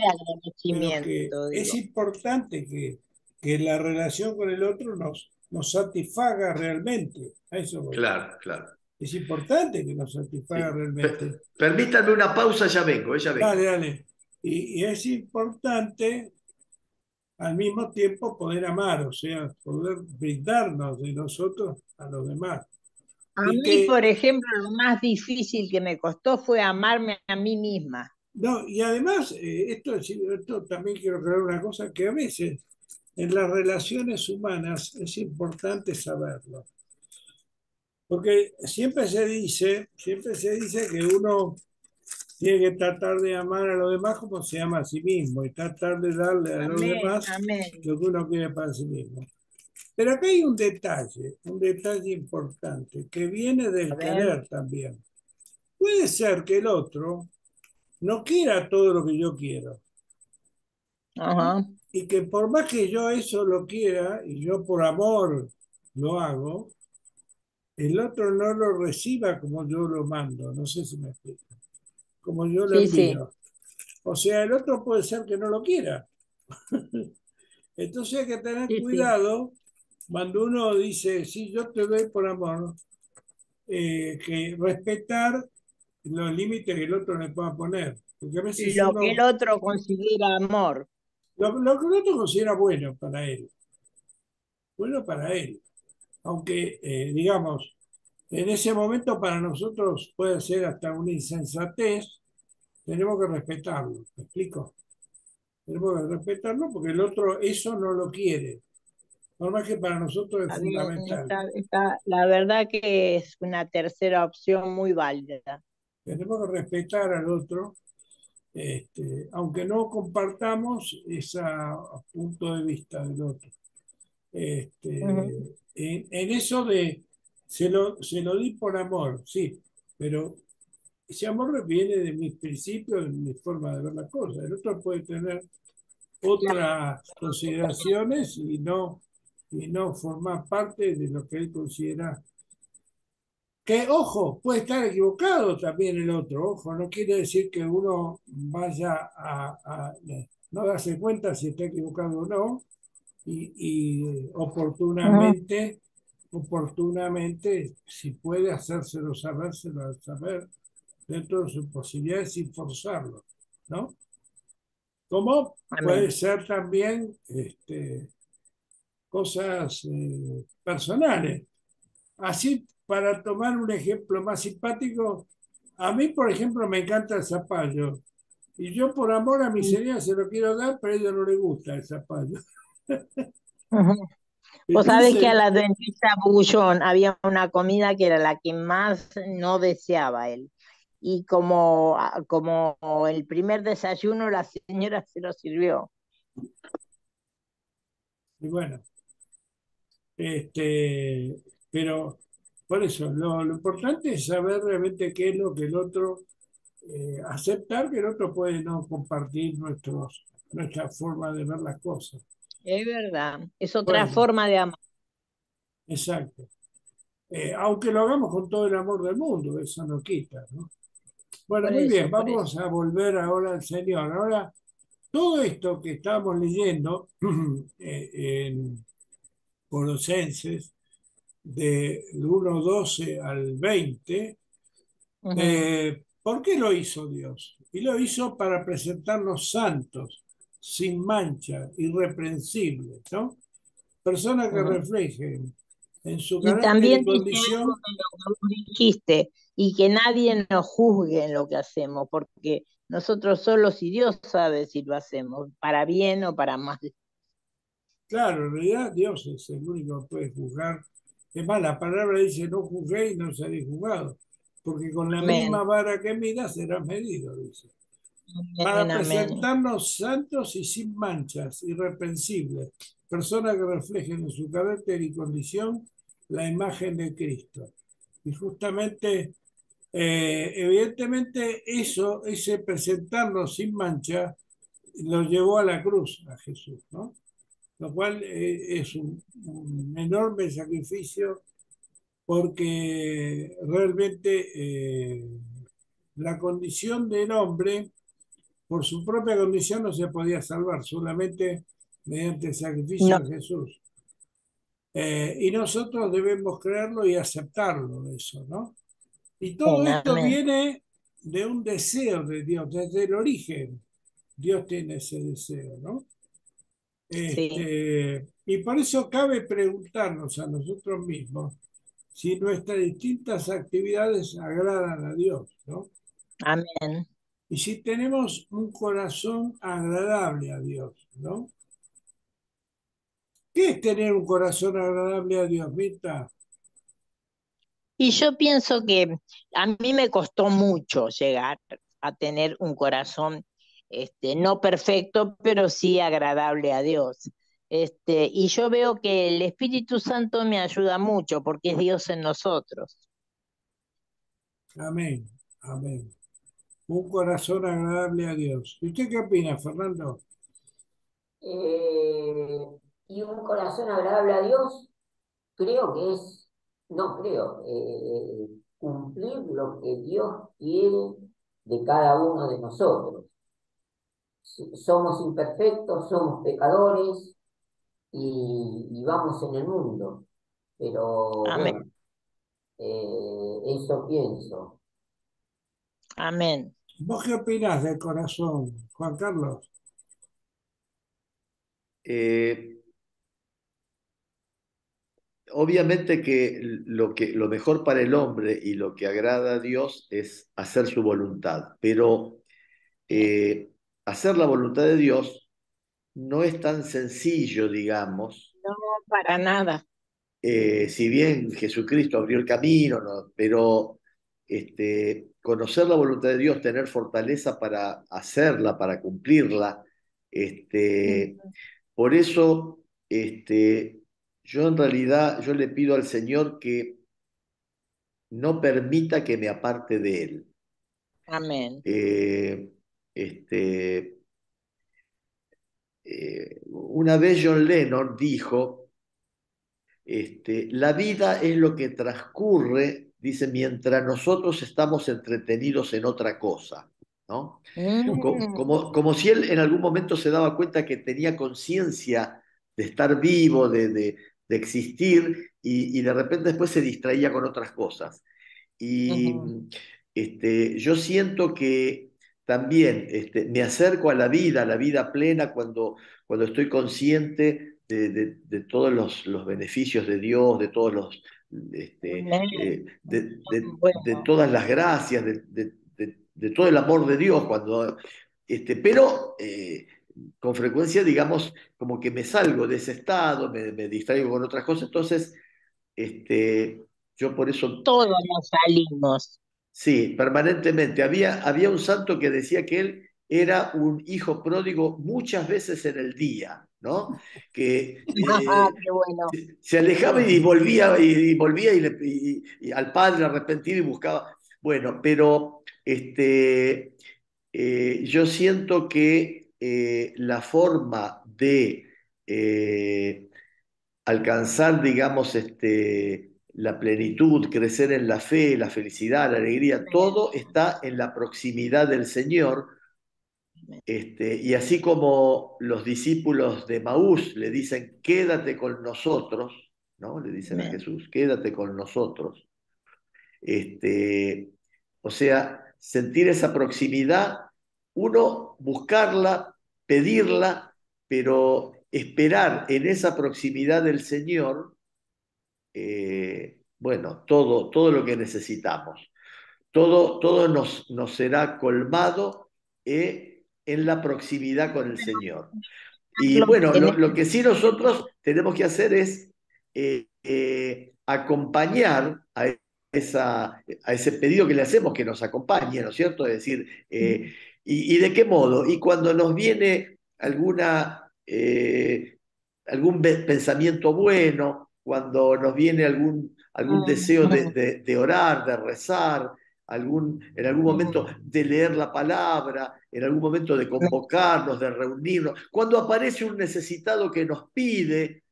S1: pero que
S2: agradecimiento,
S1: es
S2: digo.
S1: importante que la relación con el otro nos satisfaga realmente. A eso voy.
S3: Claro, claro.
S1: Es importante que nos satisfaga
S3: Sí.
S1: realmente.
S3: Permítanme una pausa, ya
S1: Dale,
S3: vengo.
S1: dale. Y es importante al mismo tiempo poder amar, o sea, poder brindarnos de nosotros a los demás.
S2: A
S1: Y
S2: mí,
S1: que,
S2: por ejemplo, lo más difícil que me costó fue amarme a mí misma.
S1: no, y además, esto también quiero aclarar una cosa, que a veces en las relaciones humanas es importante saberlo. Porque siempre se dice que uno tiene que tratar de amar a los demás como se ama a sí mismo y tratar de darle a los
S2: Amén,
S1: demás
S2: amén.
S1: lo que uno quiere para sí mismo. Pero acá hay un detalle importante, que viene
S2: A
S1: del
S2: ver,
S1: querer también. Puede ser que el otro no quiera todo lo que yo quiero
S2: ajá,
S1: y que por más que yo eso lo quiera y yo por amor lo hago, el otro no lo reciba como yo lo mando, no sé si me explico, como yo lo
S2: sí, sí,
S1: envío. O sea, el otro puede ser que no lo quiera. Entonces hay que tener
S2: sí, sí.
S1: cuidado cuando uno dice, sí, yo te doy por amor, que respetar los límites que el otro le pueda poner. Porque a veces
S2: Lo que el
S1: uno,
S2: otro considera amor.
S1: lo que el otro considera bueno para él. Aunque, digamos, en ese momento para nosotros puede ser hasta una insensatez, tenemos que respetarlo. ¿Me explico? Tenemos que respetarlo porque el otro eso no lo quiere. Por más que para nosotros es
S2: Está bien,
S1: fundamental.
S2: la verdad que es una tercera opción muy válida.
S1: Tenemos que respetar al otro, aunque no compartamos ese punto de vista del otro.
S2: Ujú.
S1: En eso de se lo di por amor, sí, pero ese amor viene de mis principios, de mi forma de ver las cosas. El otro puede tener
S2: Claro,
S1: otras consideraciones y no formar parte de lo que él considera. Que, ojo, puede estar equivocado también el otro, ojo, no quiere decir que uno vaya a no darse cuenta si está equivocado o no, y
S2: ujú,
S1: oportunamente, si puede hacérselo saber dentro de sus posibilidades sin forzarlo, ¿no? Como puede
S2: amén.
S1: ser también cosas personales. Así, para tomar un ejemplo más simpático, a mí, por ejemplo, me encanta el zapallo. Y yo por amor a mi señora se lo quiero dar, pero a ella no le gusta el zapallo.
S2: Ujú. Vos sabés que a
S1: Entonces,
S2: la dentista Bullón había una comida que era la que más no deseaba él. Y como el primer desayuno, la señora se lo sirvió.
S1: y bueno, este, pero por eso, lo importante es saber realmente qué es lo que el otro, aceptar que el otro puede no compartir nuestra forma de ver las cosas.
S2: Es verdad, es otra
S1: Bueno,
S2: forma de amar.
S1: exacto. Aunque lo hagamos con todo el amor del mundo, eso no quita, ¿no? Bueno,
S2: Por
S1: muy bien,
S2: eso, por eso.
S1: vamos a volver ahora al Señor. Ahora, todo esto que estamos leyendo en Colosenses, del 1:12 al 20,
S2: Ujú.
S1: ¿Por qué lo hizo Dios? Y lo hizo para presentarnos santos, sin mancha, irreprensibles, ¿no? Personas que
S2: Ujú.
S1: reflejen en su
S2: Y
S1: carácter y
S2: también dice algo
S1: condición.
S2: de lo que vos dijiste, y que nadie nos juzgue en lo que hacemos, porque nosotros solos y Dios sabe si lo hacemos para bien o para mal.
S1: Claro, en realidad Dios es el único que puede juzgar. Es más, la palabra dice no juzguéis y no seréis juzgados, porque con la
S2: Amén,
S1: misma vara que midas serás medido, dice. Para
S2: amén, amén.
S1: presentarnos santos y sin manchas, irreprensibles, personas que reflejen en su carácter y condición la imagen de Cristo. Y justamente, evidentemente, eso, ese presentarnos sin mancha, lo llevó a la cruz a Jesús, ¿no? Lo cual es un enorme sacrificio porque realmente la condición del hombre por su propia condición no se podía salvar, solamente mediante el
S2: No,
S1: sacrificio de Jesús. Y nosotros debemos creerlo y aceptarlo, eso, ¿no? Y todo
S2: amén,
S1: esto
S2: amén.
S1: viene de un deseo de Dios, desde el origen. Dios tiene ese deseo, ¿no?
S2: Sí,
S1: Y por eso cabe preguntarnos a nosotros mismos si nuestras distintas actividades agradan a Dios, ¿no?
S2: amén.
S1: Y si tenemos un corazón agradable a Dios, ¿no? ¿Qué es tener un corazón agradable a Dios, Mirta?
S2: Y yo pienso que a mí me costó mucho llegar a tener un corazón, no perfecto, pero sí agradable a Dios. Y yo veo que el Espíritu Santo me ayuda mucho porque es Dios en nosotros.
S1: Amén, amén. Un corazón agradable a Dios. ¿Y usted qué opina, Fernando?
S4: Eh, y un corazón agradable a Dios, creo que es, no creo, cumplir lo que Dios quiere de cada uno de nosotros. Somos imperfectos, somos pecadores y vamos en el mundo. Pero
S2: Amén,
S4: bueno, eso pienso.
S2: amén.
S1: ¿Vos qué opinás del corazón, Juan Carlos?
S3: Eh, Obviamente que lo mejor para el hombre y lo que agrada a Dios es hacer su voluntad, pero
S2: Sí.
S3: eh, hacer la voluntad de Dios no es tan sencillo, digamos,
S2: No, para nada.
S3: si bien Jesucristo abrió el camino, ¿no? Pero conocer la voluntad de Dios, tener fortaleza para hacerla, para cumplirla, este,
S2: Ujú.
S3: por eso yo en realidad yo le pido al Señor que no permita que me aparte de Él.
S2: Amén.
S3: Eh, este, una vez John Lennon dijo, la vida es lo que transcurre, dice, mientras nosotros estamos entretenidos en otra cosa, ¿no?
S2: Mm,
S3: Como si él en algún momento se daba cuenta que tenía conciencia de estar vivo, de existir, y de repente después se distraía con otras cosas. Y
S2: ujú.
S3: yo siento que también me acerco a la vida plena, cuando estoy consciente de todos los beneficios de Dios, de todos
S2: Amén.
S3: de
S2: Bueno,
S3: todas las gracias, de todo el amor de Dios, pero con frecuencia, digamos, como que me salgo de ese estado, me distraigo con otras cosas, entonces yo por eso
S2: todos nos salimos.
S3: sí, permanentemente. Había un santo que decía que él era un hijo pródigo muchas veces en el día, ¿no? Que
S2: Qué bueno.
S3: se alejaba y
S1: Bueno,
S3: volvía y volvía y al padre arrepentido y buscaba. Bueno, pero yo siento que la forma de alcanzar, digamos, la plenitud, crecer en la fe, la felicidad, la alegría, todo está en la proximidad del Señor. Y así como los discípulos de Maús le dicen, quédate con nosotros, ¿no? Le dicen a
S2: Amén.
S3: Jesús, quédate con nosotros. Este, o sea, sentir esa proximidad, uno buscarla, pedirla, pero esperar en esa proximidad del Señor, bueno, todo lo que necesitamos. Todo nos será colmado en la proximidad con el Señor. Y bueno, lo que sí nosotros tenemos que hacer es acompañar a ese pedido que le hacemos, que nos acompañe, ¿no es cierto? Es decir, y de qué modo? Y cuando nos viene algún pensamiento bueno, cuando nos viene algún deseo de orar, de rezar, en algún momento de leer la palabra, en algún momento de convocarnos, de reunirnos, cuando aparece un necesitado que nos pide,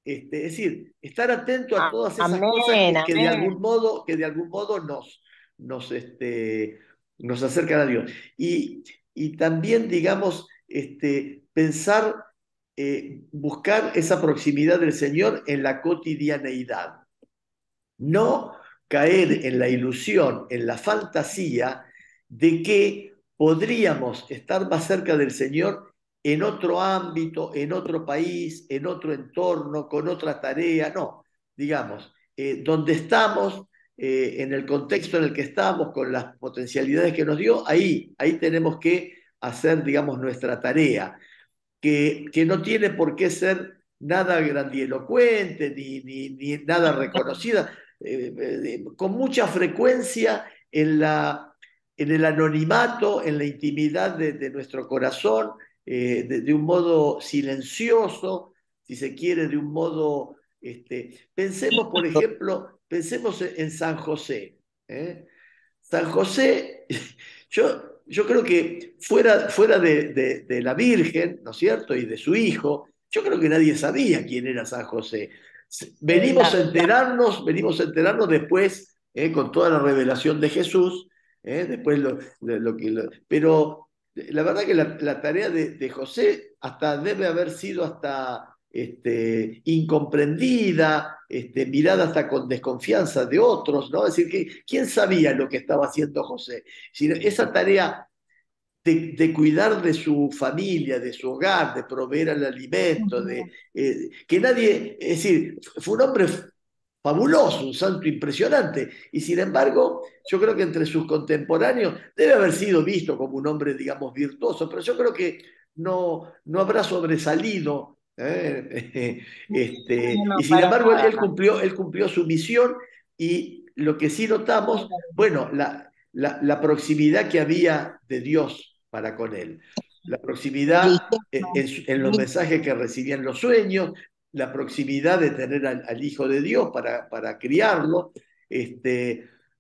S3: es decir, estar atento a todas esas cosas
S2: Amén,
S3: que de
S2: amén.
S3: algún modo nos, nos acercan a Dios. Y también, digamos, pensar, buscar esa proximidad del Señor en la cotidianeidad. No caer en la ilusión, en la fantasía de que podríamos estar más cerca del Señor en otro ámbito, en otro país, en otro entorno, con otra tarea. No, digamos, donde estamos, en el contexto en el que estamos, con las potencialidades que nos dio, ahí tenemos que hacer, digamos, nuestra tarea, que no tiene por qué ser nada grandilocuente ni nada reconocida, con mucha frecuencia en el anonimato, en la intimidad de nuestro corazón, de un modo silencioso, si se quiere, de un modo... pensemos, por ejemplo, pensemos en San José. San José, yo creo que fuera de la Virgen, ¿no es cierto? Y de su hijo, yo creo que nadie sabía quién era San José. Venimos a enterarnos después, con toda la revelación de Jesús, después pero la verdad que la tarea de José hasta debe haber sido hasta incomprendida, mirada hasta con desconfianza de otros, ¿no? Es decir, ¿quién sabía lo que estaba haciendo José? Esa tarea de cuidar de su familia, de su hogar, de proveer el alimento, que nadie, es decir, fue un hombre fabuloso, un santo impresionante, y sin embargo, yo creo que entre sus contemporáneos debe haber sido visto como un hombre, digamos, virtuoso, pero yo creo que no habrá sobresalido.
S2: No,
S3: Y sin
S2: para
S3: embargo,
S2: nada.
S3: él cumplió su misión, y lo que sí notamos, bueno, la proximidad que había de Dios para con él, la proximidad en los mensajes que recibían los sueños, la proximidad de tener al Hijo de Dios para criarlo,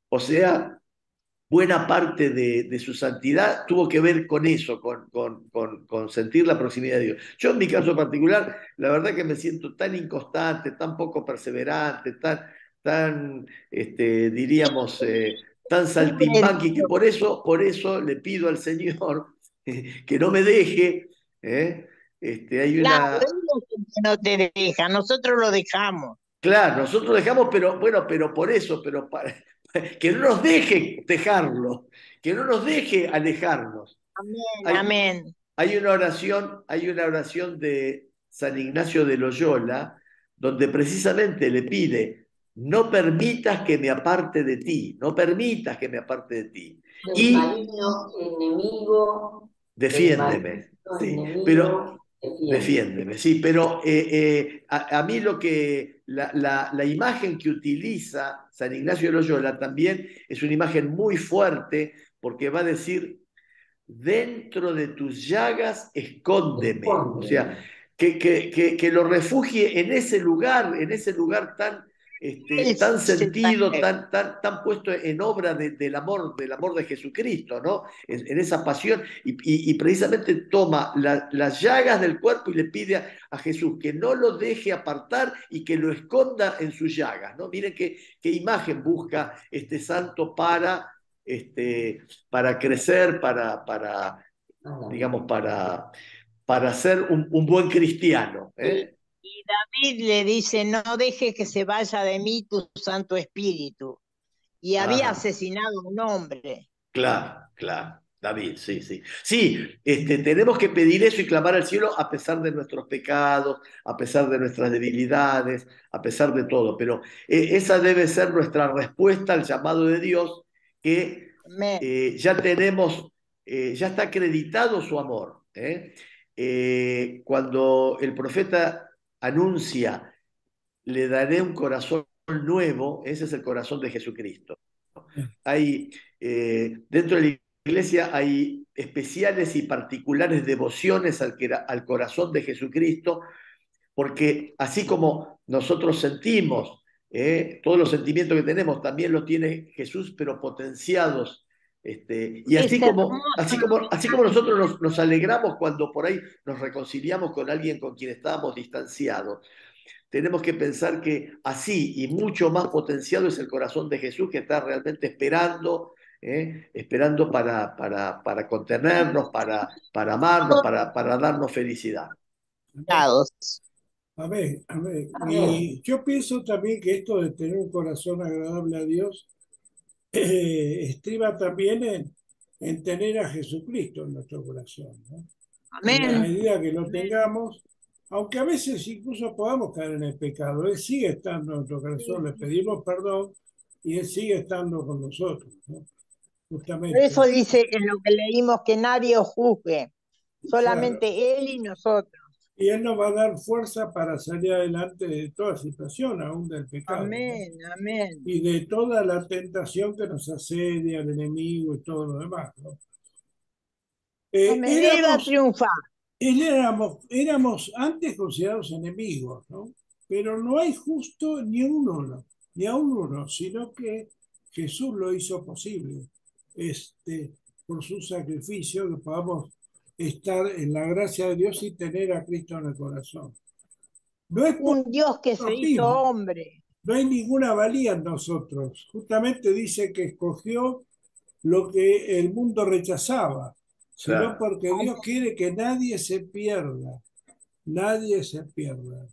S3: o sea, buena parte de su santidad tuvo que ver con eso, con sentir la proximidad de Dios. Yo en mi caso particular, la verdad que me siento tan inconstante, tan poco perseverante, tan diríamos, tan
S2: Siempre
S3: saltimbanqui, que por eso le pido al Señor que no me deje. Hay
S2: claro,
S3: una...
S2: él es el que no te deja, nosotros lo dejamos.
S3: Claro, nosotros dejamos, pero bueno, pero por eso, que no nos deje dejarlo, que no nos deje alejarnos.
S2: Amén,
S3: Hay,
S2: amén.
S3: hay una oración de San Ignacio de Loyola donde precisamente le pide: no permitas que me aparte de ti, no permitas que me aparte de ti.
S4: Del
S3: Y
S4: maligno enemigo, del
S3: defiéndeme,
S4: maligno
S3: sí, pero
S4: enemigo, defiende.
S3: defiéndeme, sí, pero a mí la imagen que utiliza San Ignacio de Loyola también es una imagen muy fuerte, porque va a decir: dentro de tus llagas escóndeme. O sea,
S4: Escóndeme.
S3: que lo refugie en ese lugar
S2: Él
S3: tan
S2: se
S3: sentido,
S2: sabe.
S3: tan puesto en obra del amor de Jesucristo, ¿no? En esa pasión, y precisamente toma las llagas del cuerpo y le pide a Jesús que no lo deje apartar y que lo esconda en sus llagas, ¿no? Miren qué imagen busca este santo para crecer, digamos, para ser un buen cristiano.
S2: Y David le dice, no dejes que se vaya de mí tu Santo Espíritu. Y había
S3: Ajá,
S2: asesinado a un hombre.
S3: Claro, claro. David, sí, sí. Sí, tenemos que pedir eso y clamar al cielo a pesar de nuestros pecados, a pesar de nuestras debilidades, a pesar de todo. Pero esa debe ser nuestra respuesta al llamado de Dios, que
S2: Amén.
S3: ya tenemos, ya está acreditado su amor. Cuando el profeta anuncia, le daré un corazón nuevo, ese es el corazón de Jesucristo. Hay, dentro de la iglesia hay especiales y particulares devociones al corazón de Jesucristo, porque así como nosotros sentimos, todos los sentimientos que tenemos, también lo tiene Jesús, pero potenciados. Y
S2: Es hermoso lo que
S3: así
S2: estás
S3: como nosotros
S2: diciendo.
S3: nos alegramos cuando por ahí nos reconciliamos con alguien con quien estábamos distanciados, tenemos que pensar que así y mucho más potenciado es el corazón de Jesús, que está realmente esperando para contenernos, para amarnos, para darnos felicidad.
S2: Lados.
S1: A ver,
S4: Amén.
S1: y yo pienso también que esto de tener un corazón agradable a Dios estriba también en tener a Jesucristo en nuestro corazón, ¿no? En la
S2: Amén.
S1: medida que lo
S2: Amén.
S1: tengamos, aunque a veces incluso podamos caer en el pecado, Él sigue estando en nuestro
S2: Sí,
S1: corazón, le
S2: sí, sí.
S1: pedimos perdón y Él sigue estando con nosotros, ¿no?
S2: Por eso
S1: Justamente,
S2: dice en lo que leímos que nadie os juzgue,
S1: claro.
S2: solamente Él y nosotros.
S1: Y Él nos va a dar fuerza para salir adelante de toda situación, aún del pecado, ¿no?
S2: Amén, amén.
S1: Y de toda la tentación que nos asedia, al enemigo y todo lo demás, ¿no? Eh,
S2: Amén. Él va a
S1: éramos,
S2: triunfar.
S1: éramos antes considerados enemigos, ¿no? Pero no hay justo ni uno, ni a uno, sino que Jesús lo hizo posible, este, por su sacrificio, que podamos estar en la gracia de Dios y tener a Cristo en el corazón. No es por
S2: Un Dios que se
S1: nosotros
S2: hizo
S1: mismos,
S2: hombre.
S1: no hay ninguna valía en nosotros. Justamente dice que escogió lo que el mundo rechazaba, sino
S3: Claro,
S1: porque Dios quiere que nadie se pierda,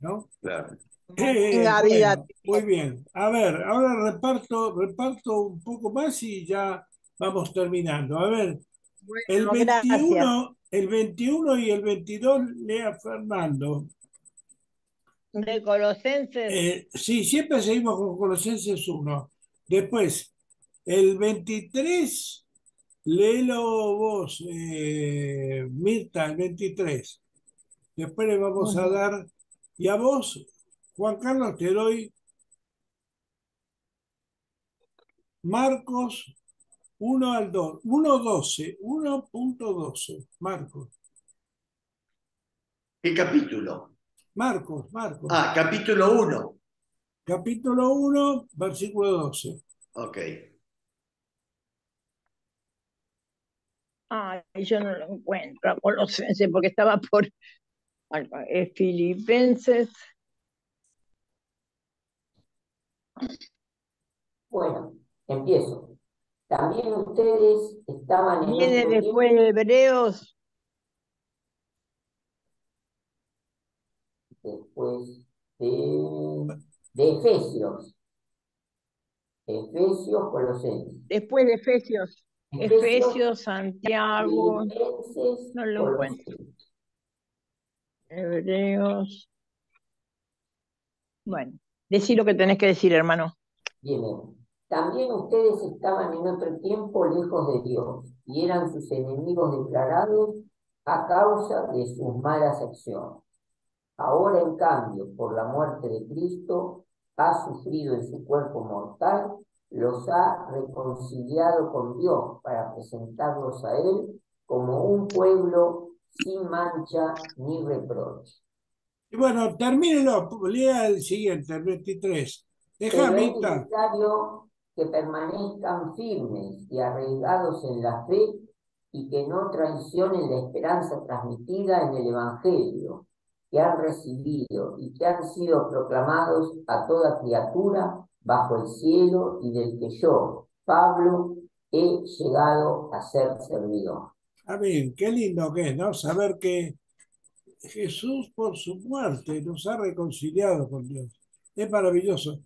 S1: ¿no?
S3: claro.
S2: Tenga vida
S1: Bueno, muy
S2: eterna.
S1: bien. A ver, ahora reparto un poco más y ya vamos terminando. A ver,
S2: Bueno, gracias.
S1: el 21 y el 22 lea Fernando.
S2: De Colosenses,
S1: Sí, siempre seguimos con Colosenses 1. Después, el 23, léelo vos, Mirta, el 23. Después le vamos a
S2: ujú,
S1: dar, y a vos, Juan Carlos, te doy Marcos 1 al 2, 1.12, 1.12, Marcos,
S3: ¿Qué capítulo?
S1: Marcos,
S3: Ah, capítulo 1.
S1: capítulo 1, versículo 12.
S3: Ok.
S2: ay, yo no lo encuentro a Colosenses porque estaba por Filipenses.
S4: Bueno, empiezo. También ustedes estaban en
S2: Viene
S4: otro tiempo,
S2: después de Hebreos.
S4: después de Efesios, Efesios, Colosenses.
S2: Después de Efesios.
S4: Efesios,
S2: Efesios, Santiago.
S4: Filipenses,
S2: No lo encuentro.
S4: Colosenses.
S2: Hebreos. Bueno, decí lo que tenés que decir, hermano.
S4: Bien, también ustedes estaban en otro tiempo lejos de Dios y eran sus enemigos declarados a causa de sus malas acciones. Ahora, en cambio, por la muerte de Cristo, ha sufrido en su cuerpo mortal, los ha reconciliado con Dios para presentarlos a Él como un pueblo sin mancha ni reproche.
S1: Y bueno, termínelo, lea el siguiente, el 23. Deja a
S4: Pero es
S1: mitad.
S4: necesario que permanezcan firmes y arraigados en la fe y que no traicionen la esperanza transmitida en el Evangelio que han recibido y que han sido proclamados a toda criatura bajo el cielo y del que yo, Pablo, he llegado a ser servidor.
S1: Amén, qué lindo que es, ¿no? Saber que Jesús por su muerte nos ha reconciliado con Dios. Es maravilloso.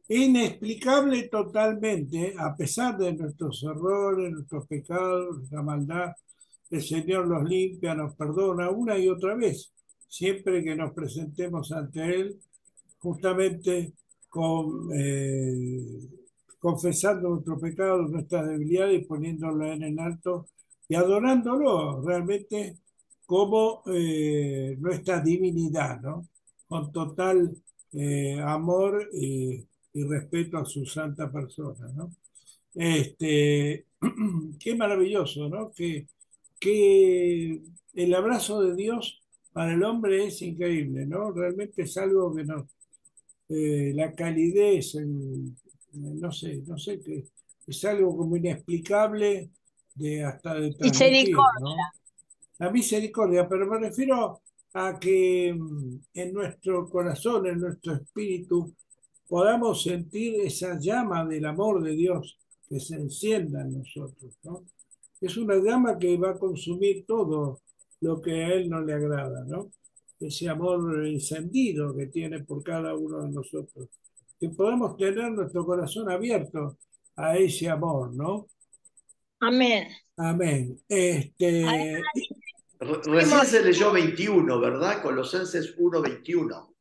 S1: inexplicable totalmente, a pesar de nuestros errores, nuestros pecados, nuestra maldad. El Señor los limpia, nos perdona una y otra vez, siempre que nos presentemos ante Él, justamente confesando nuestros pecados, nuestras debilidades y poniéndolo en el alto y adorándolo realmente como nuestra divinidad, ¿no? Con total amor y respeto a su santa persona, ¿no? Qué maravilloso, ¿no? Que el abrazo de Dios para el hombre es increíble, ¿no? Realmente es algo que nos, la calidez, no sé, que es algo como inexplicable de hasta de transmitir,
S2: Misericordia.
S1: ¿no? La misericordia, pero me refiero a que en nuestro corazón, en nuestro espíritu, podamos sentir esa llama del amor de Dios que se encienda en nosotros, ¿no? Es una llama que va a consumir todo lo que a Él no le agrada, ¿no? Ese amor encendido que tiene por cada uno de nosotros. Que podamos tener nuestro corazón abierto a ese amor, ¿no?
S2: Amén.
S1: Amén.
S3: Recién se leyó 21, ¿verdad? Colosenses 1:21.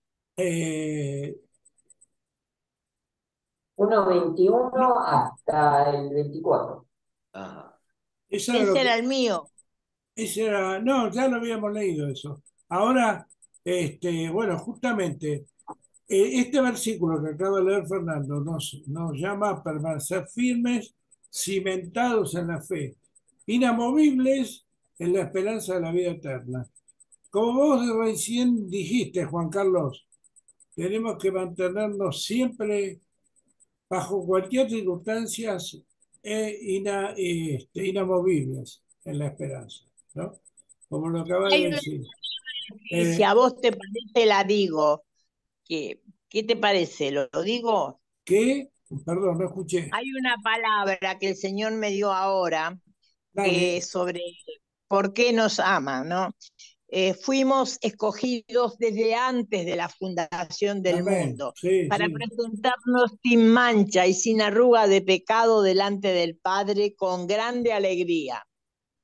S4: 1:21 hasta el 24.
S3: Ajá.
S1: Ese
S2: Ese era el mío.
S1: no, ya lo habíamos leído eso. Ahora, bueno, justamente este versículo que acaba de leer Fernando nos llama a permanecer firmes, cimentados en la fe, inamovibles en la esperanza de la vida eterna. Como vos recién dijiste, Juan Carlos, tenemos que mantenernos siempre, bajo cualquier circunstancia, inamovibles en la esperanza, ¿no? Como lo acaba de
S2: Hay una
S1: decir.
S2: si a vos te parece, la digo. ¿Qué te parece? ¿Lo digo?
S1: ¿Qué? Perdón, no escuché.
S2: Hay una palabra que el Señor me dio ahora
S1: Dale.
S2: sobre por qué nos ama, ¿no? Fuimos escogidos desde antes de la fundación del
S1: Amén.
S2: mundo
S1: Sí,
S2: para
S1: sí.
S2: presentarnos sin mancha y sin arruga de pecado delante del Padre con grande alegría.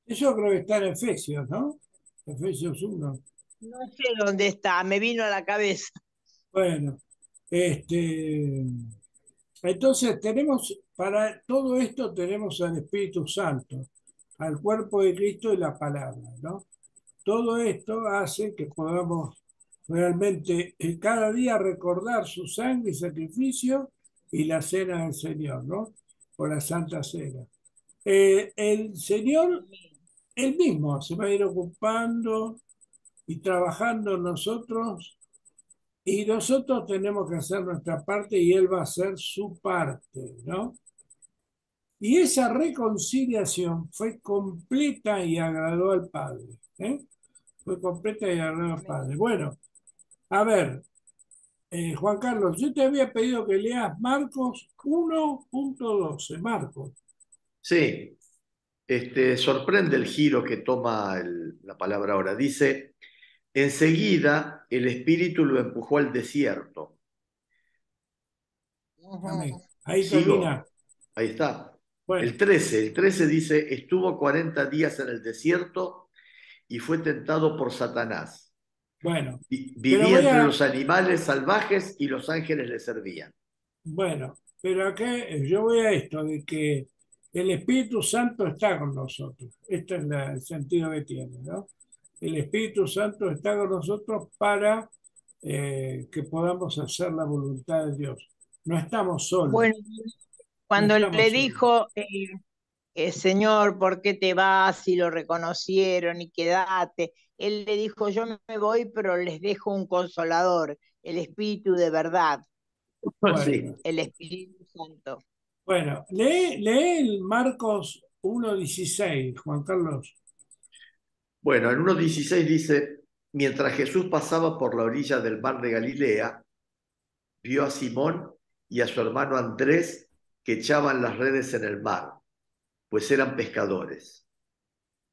S1: Eso creo que está en Efesios, ¿no? Efesios 1.
S2: No sé dónde está, me vino a la cabeza.
S1: Bueno, entonces tenemos, para todo esto tenemos al Espíritu Santo, al cuerpo de Cristo y la palabra, ¿no? Todo esto hace que podamos realmente cada día recordar su sangre y sacrificio y la cena del Señor, ¿no? O la Santa Cena. El Señor, Él mismo, se va a ir ocupando y trabajando en nosotros y nosotros tenemos que hacer nuestra parte y Él va a hacer su parte, ¿no? Y esa reconciliación fue completa y agradó al Padre, ¿eh? Fue completa y agradó al Padre. Bueno, a ver, Juan Carlos, yo te había pedido que leas Marcos 1:12, Marcos.
S3: Sí, sorprende el giro que toma la palabra ahora. Dice, enseguida el Espíritu lo empujó al desierto.
S1: Amén. Ahí termina.
S3: Sigo, ahí está.
S1: Bueno,
S3: el 13 dice, estuvo 40 días en el desierto y fue tentado por Satanás.
S1: bueno, pero
S3: Vivía entre los animales salvajes y los ángeles le servían.
S1: bueno, pero acá yo voy a esto de que el Espíritu Santo está con nosotros. Este es el sentido que tiene, ¿no? El Espíritu Santo está con nosotros para que podamos hacer la voluntad de Dios. No estamos solos,
S2: Bueno,
S1: no
S2: cuando
S1: estamos
S2: le
S1: solos.
S2: dijo, Señor, ¿por qué te vas? Y lo reconocieron y quédate. Él le dijo, yo me voy, pero les dejo un consolador, el Espíritu de verdad,
S3: Sí.
S1: Bueno,
S2: el Espíritu Santo.
S1: bueno, lee el Marcos 1:16, Juan Carlos.
S3: Bueno, en 1:16 dice, mientras Jesús pasaba por la orilla del mar de Galilea, vio a Simón y a su hermano Andrés que echaban las redes en el mar, pues eran pescadores.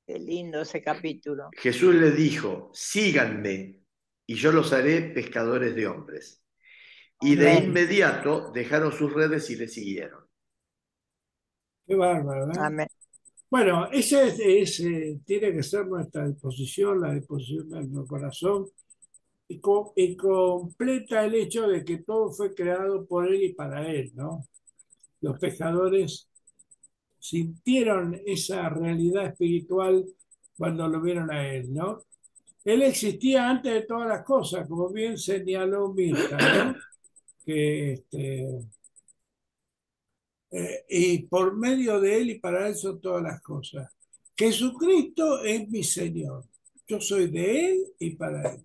S2: Qué lindo ese capítulo.
S3: Jesús le dijo, síganme y yo los haré pescadores de hombres. y de
S2: Amén.
S3: inmediato dejaron sus redes y le siguieron.
S1: Qué bárbaro, ¿eh?
S2: Amén.
S1: Bueno, esa tiene que ser nuestra disposición, la disposición de nuestro corazón, y completa el hecho de que todo fue creado por Él y para Él, ¿no? Los pecadores sintieron esa realidad espiritual cuando lo vieron a Él, ¿no? Él existía antes de todas las cosas, como bien señaló Mirta, ¿no? Que y por medio de Él y para Él son todas las cosas. Jesucristo es mi Señor. Yo soy de Él y para Él.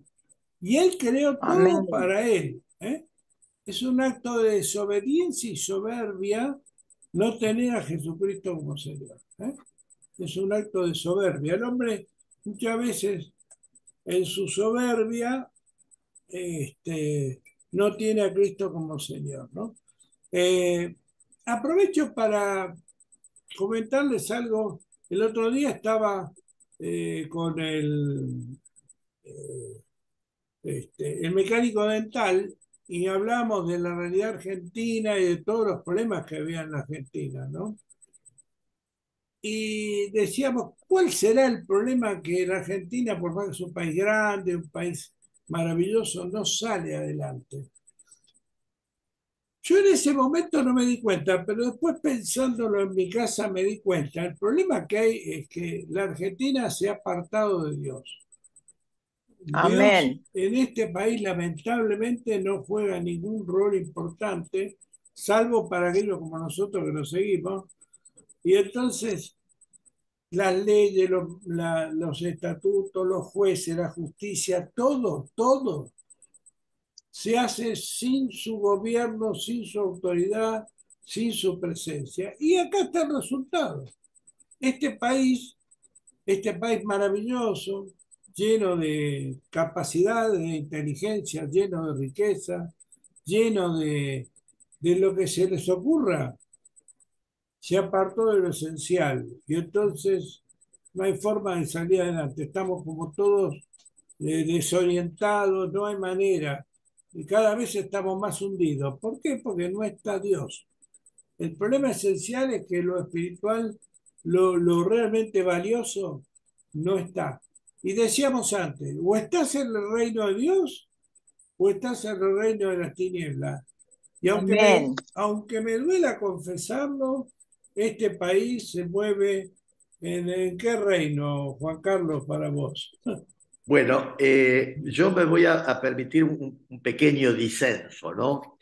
S1: Y Él creó
S2: Amén.
S1: todo para Él, ¿eh? Es un acto de desobediencia y soberbia no tener a Jesucristo como Señor, ¿eh? Es un acto de soberbia. El hombre muchas veces en su soberbia no tiene a Cristo como Señor, ¿no? Eh, Aprovecho para comentarles algo. El otro día estaba con el mecánico dental y hablamos de la realidad argentina y de todos los problemas que había en la Argentina, ¿no? Y decíamos, ¿cuál será el problema que la Argentina, por más que es un país grande, un país maravilloso, no sale adelante? Yo en ese momento no me di cuenta, pero después pensándolo en mi casa me di cuenta. El problema que hay es que la Argentina se ha apartado de Dios. Dios
S2: Amén.
S1: en este país lamentablemente no juega ningún rol importante, salvo para aquellos como nosotros que lo seguimos. Y entonces las leyes, los estatutos, los jueces, la justicia, todo se hace sin su gobierno, sin su autoridad, sin su presencia. Y acá está el resultado. Este país, este país maravilloso, lleno de capacidad, de inteligencia, lleno de riqueza, lleno de lo que se les ocurra, se apartó de lo esencial. Y entonces no hay forma de salir adelante. Estamos como todos desorientados, no hay manera. Y cada vez estamos más hundidos. ¿Por qué? Porque no está Dios. El problema esencial es que lo espiritual, lo realmente valioso, no está. Y decíamos antes, o estás en el reino de Dios o estás en el reino de las tinieblas. Y
S2: Amén.
S1: aunque me duela confesarlo, este país se mueve ¿en qué reino, Juan Carlos, para vos?
S3: Bueno, yo me voy a permitir un pequeño disenso, ¿no?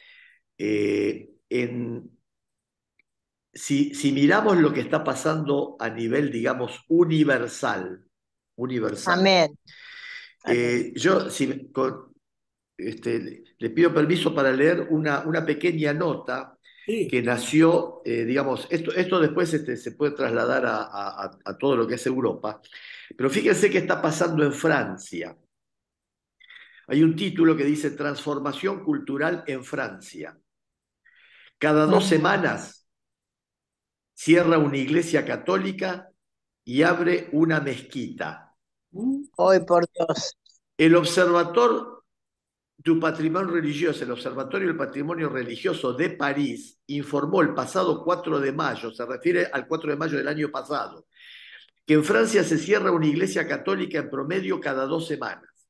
S3: Si miramos lo que está pasando a nivel, digamos, universal,
S2: Amén.
S3: yo le pido permiso para leer una pequeña nota
S1: Sí,
S3: que nació, digamos, esto después se puede trasladar a todo lo que es Europa, pero fíjense qué está pasando en Francia. Hay un título que dice Transformación cultural en Francia. Cada 2 semanas cierra una iglesia católica y abre una mezquita.
S2: Hoy por Dios.
S3: El Observatoire du Patrimonio Religioso, el Observatorio del Patrimonio Religioso de París, informó el pasado 4 de mayo, se refiere al 4 de mayo del año pasado, que en Francia se cierra una iglesia católica en promedio cada 2 semanas.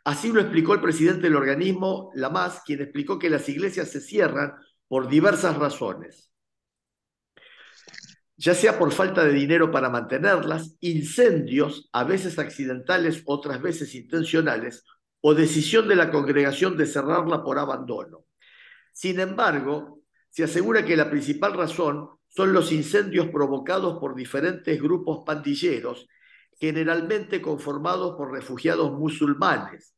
S3: Así lo explicó el presidente del organismo, Lamas, quien explicó que las iglesias se cierran por diversas razones, ya sea por falta de dinero para mantenerlas, incendios, a veces accidentales, otras veces intencionales, o decisión de la congregación de cerrarla por abandono. Sin embargo, se asegura que la principal razón son los incendios provocados por diferentes grupos pandilleros, generalmente conformados por refugiados musulmanes,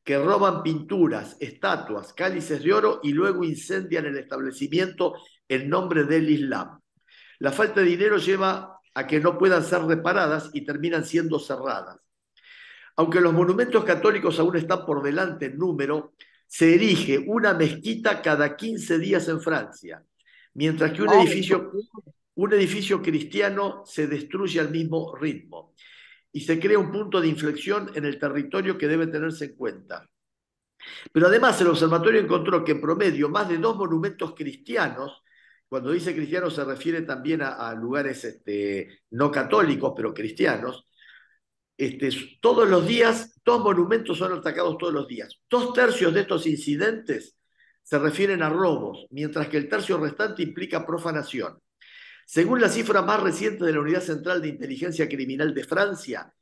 S3: que roban pinturas, estatuas, cálices de oro y luego incendian el establecimiento en nombre del Islam. La falta de dinero lleva a que no puedan ser reparadas y terminan siendo cerradas. Aunque los monumentos católicos aún están por delante en número, se erige una mezquita cada 15 días en Francia, mientras que un edificio cristiano se destruye al mismo ritmo y se crea un punto de inflexión en el territorio que debe tenerse en cuenta. Pero además el observatorio encontró que en promedio más de 2 monumentos cristianos, cuando dice cristianos se refiere también a lugares no católicos, pero cristianos, todos los días, 2 monumentos son atacados todos los días. 2/3 de estos incidentes se refieren a robos, mientras que el tercio restante implica profanación. Según la cifra más reciente de la Unidad Central de Inteligencia Criminal de Francia,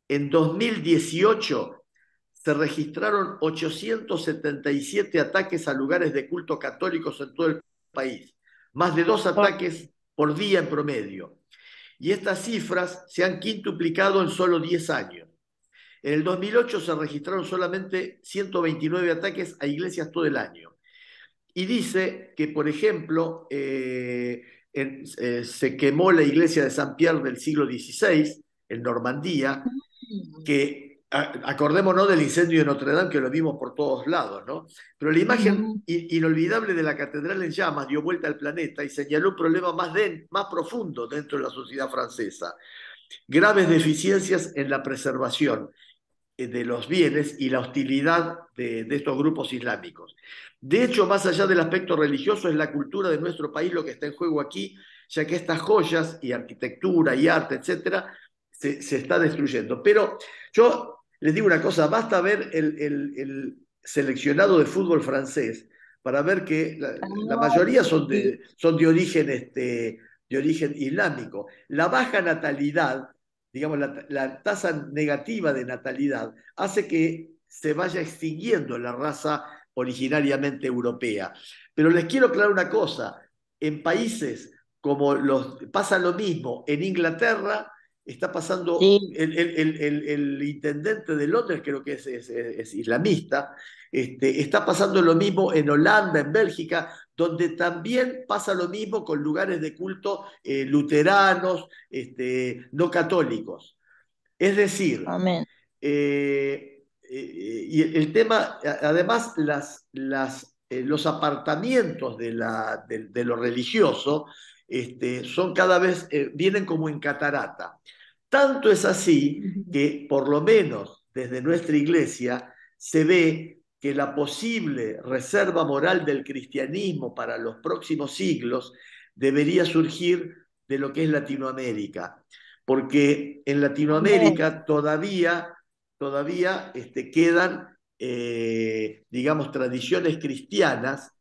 S3: en 2018 se registraron 877 ataques a lugares de culto católicos en todo el país, más de 2 ataques por día en promedio. Y estas cifras se han quintuplicado en solo 10 años. En el 2008 se registraron solamente 129 ataques a iglesias todo el año. Y dice que, por ejemplo, se quemó la iglesia de Saint-Pierre del siglo XVI en Normandía, que acordémonos del incendio de Notre Dame, que lo vimos por todos lados, ¿no? Pero la imagen inolvidable de la catedral en llamas dio vuelta al planeta y señaló un problema más profundo dentro de la sociedad francesa: graves deficiencias en la preservación de los bienes y la hostilidad de estos grupos islámicos. De hecho, más allá del aspecto religioso, es la cultura de nuestro país lo que está en juego aquí, ya que estas joyas y arquitectura y arte, etcétera, se está destruyendo. Pero yo les digo una cosa: basta ver el seleccionado de fútbol francés para ver que la mayoría son de origen islámico. La baja natalidad, digamos, la tasa negativa de natalidad hace que se vaya extinguiendo la raza originariamente europea. Pero les quiero aclarar una cosa: en países como pasa lo mismo. En Inglaterra está pasando,
S2: Sí.
S3: el intendente de Londres, creo que es islamista, está pasando lo mismo en Holanda, en Bélgica, donde también pasa lo mismo con lugares de culto luteranos, no católicos. Es decir,
S2: Amén.
S3: y el tema, además, los apartamientos de lo religioso son cada vez, vienen como en catarata. Tanto es así que, por lo menos desde nuestra iglesia, se ve que la posible reserva moral del cristianismo para los próximos siglos debería surgir de lo que es Latinoamérica, porque en Latinoamérica todavía quedan, digamos, tradiciones cristianas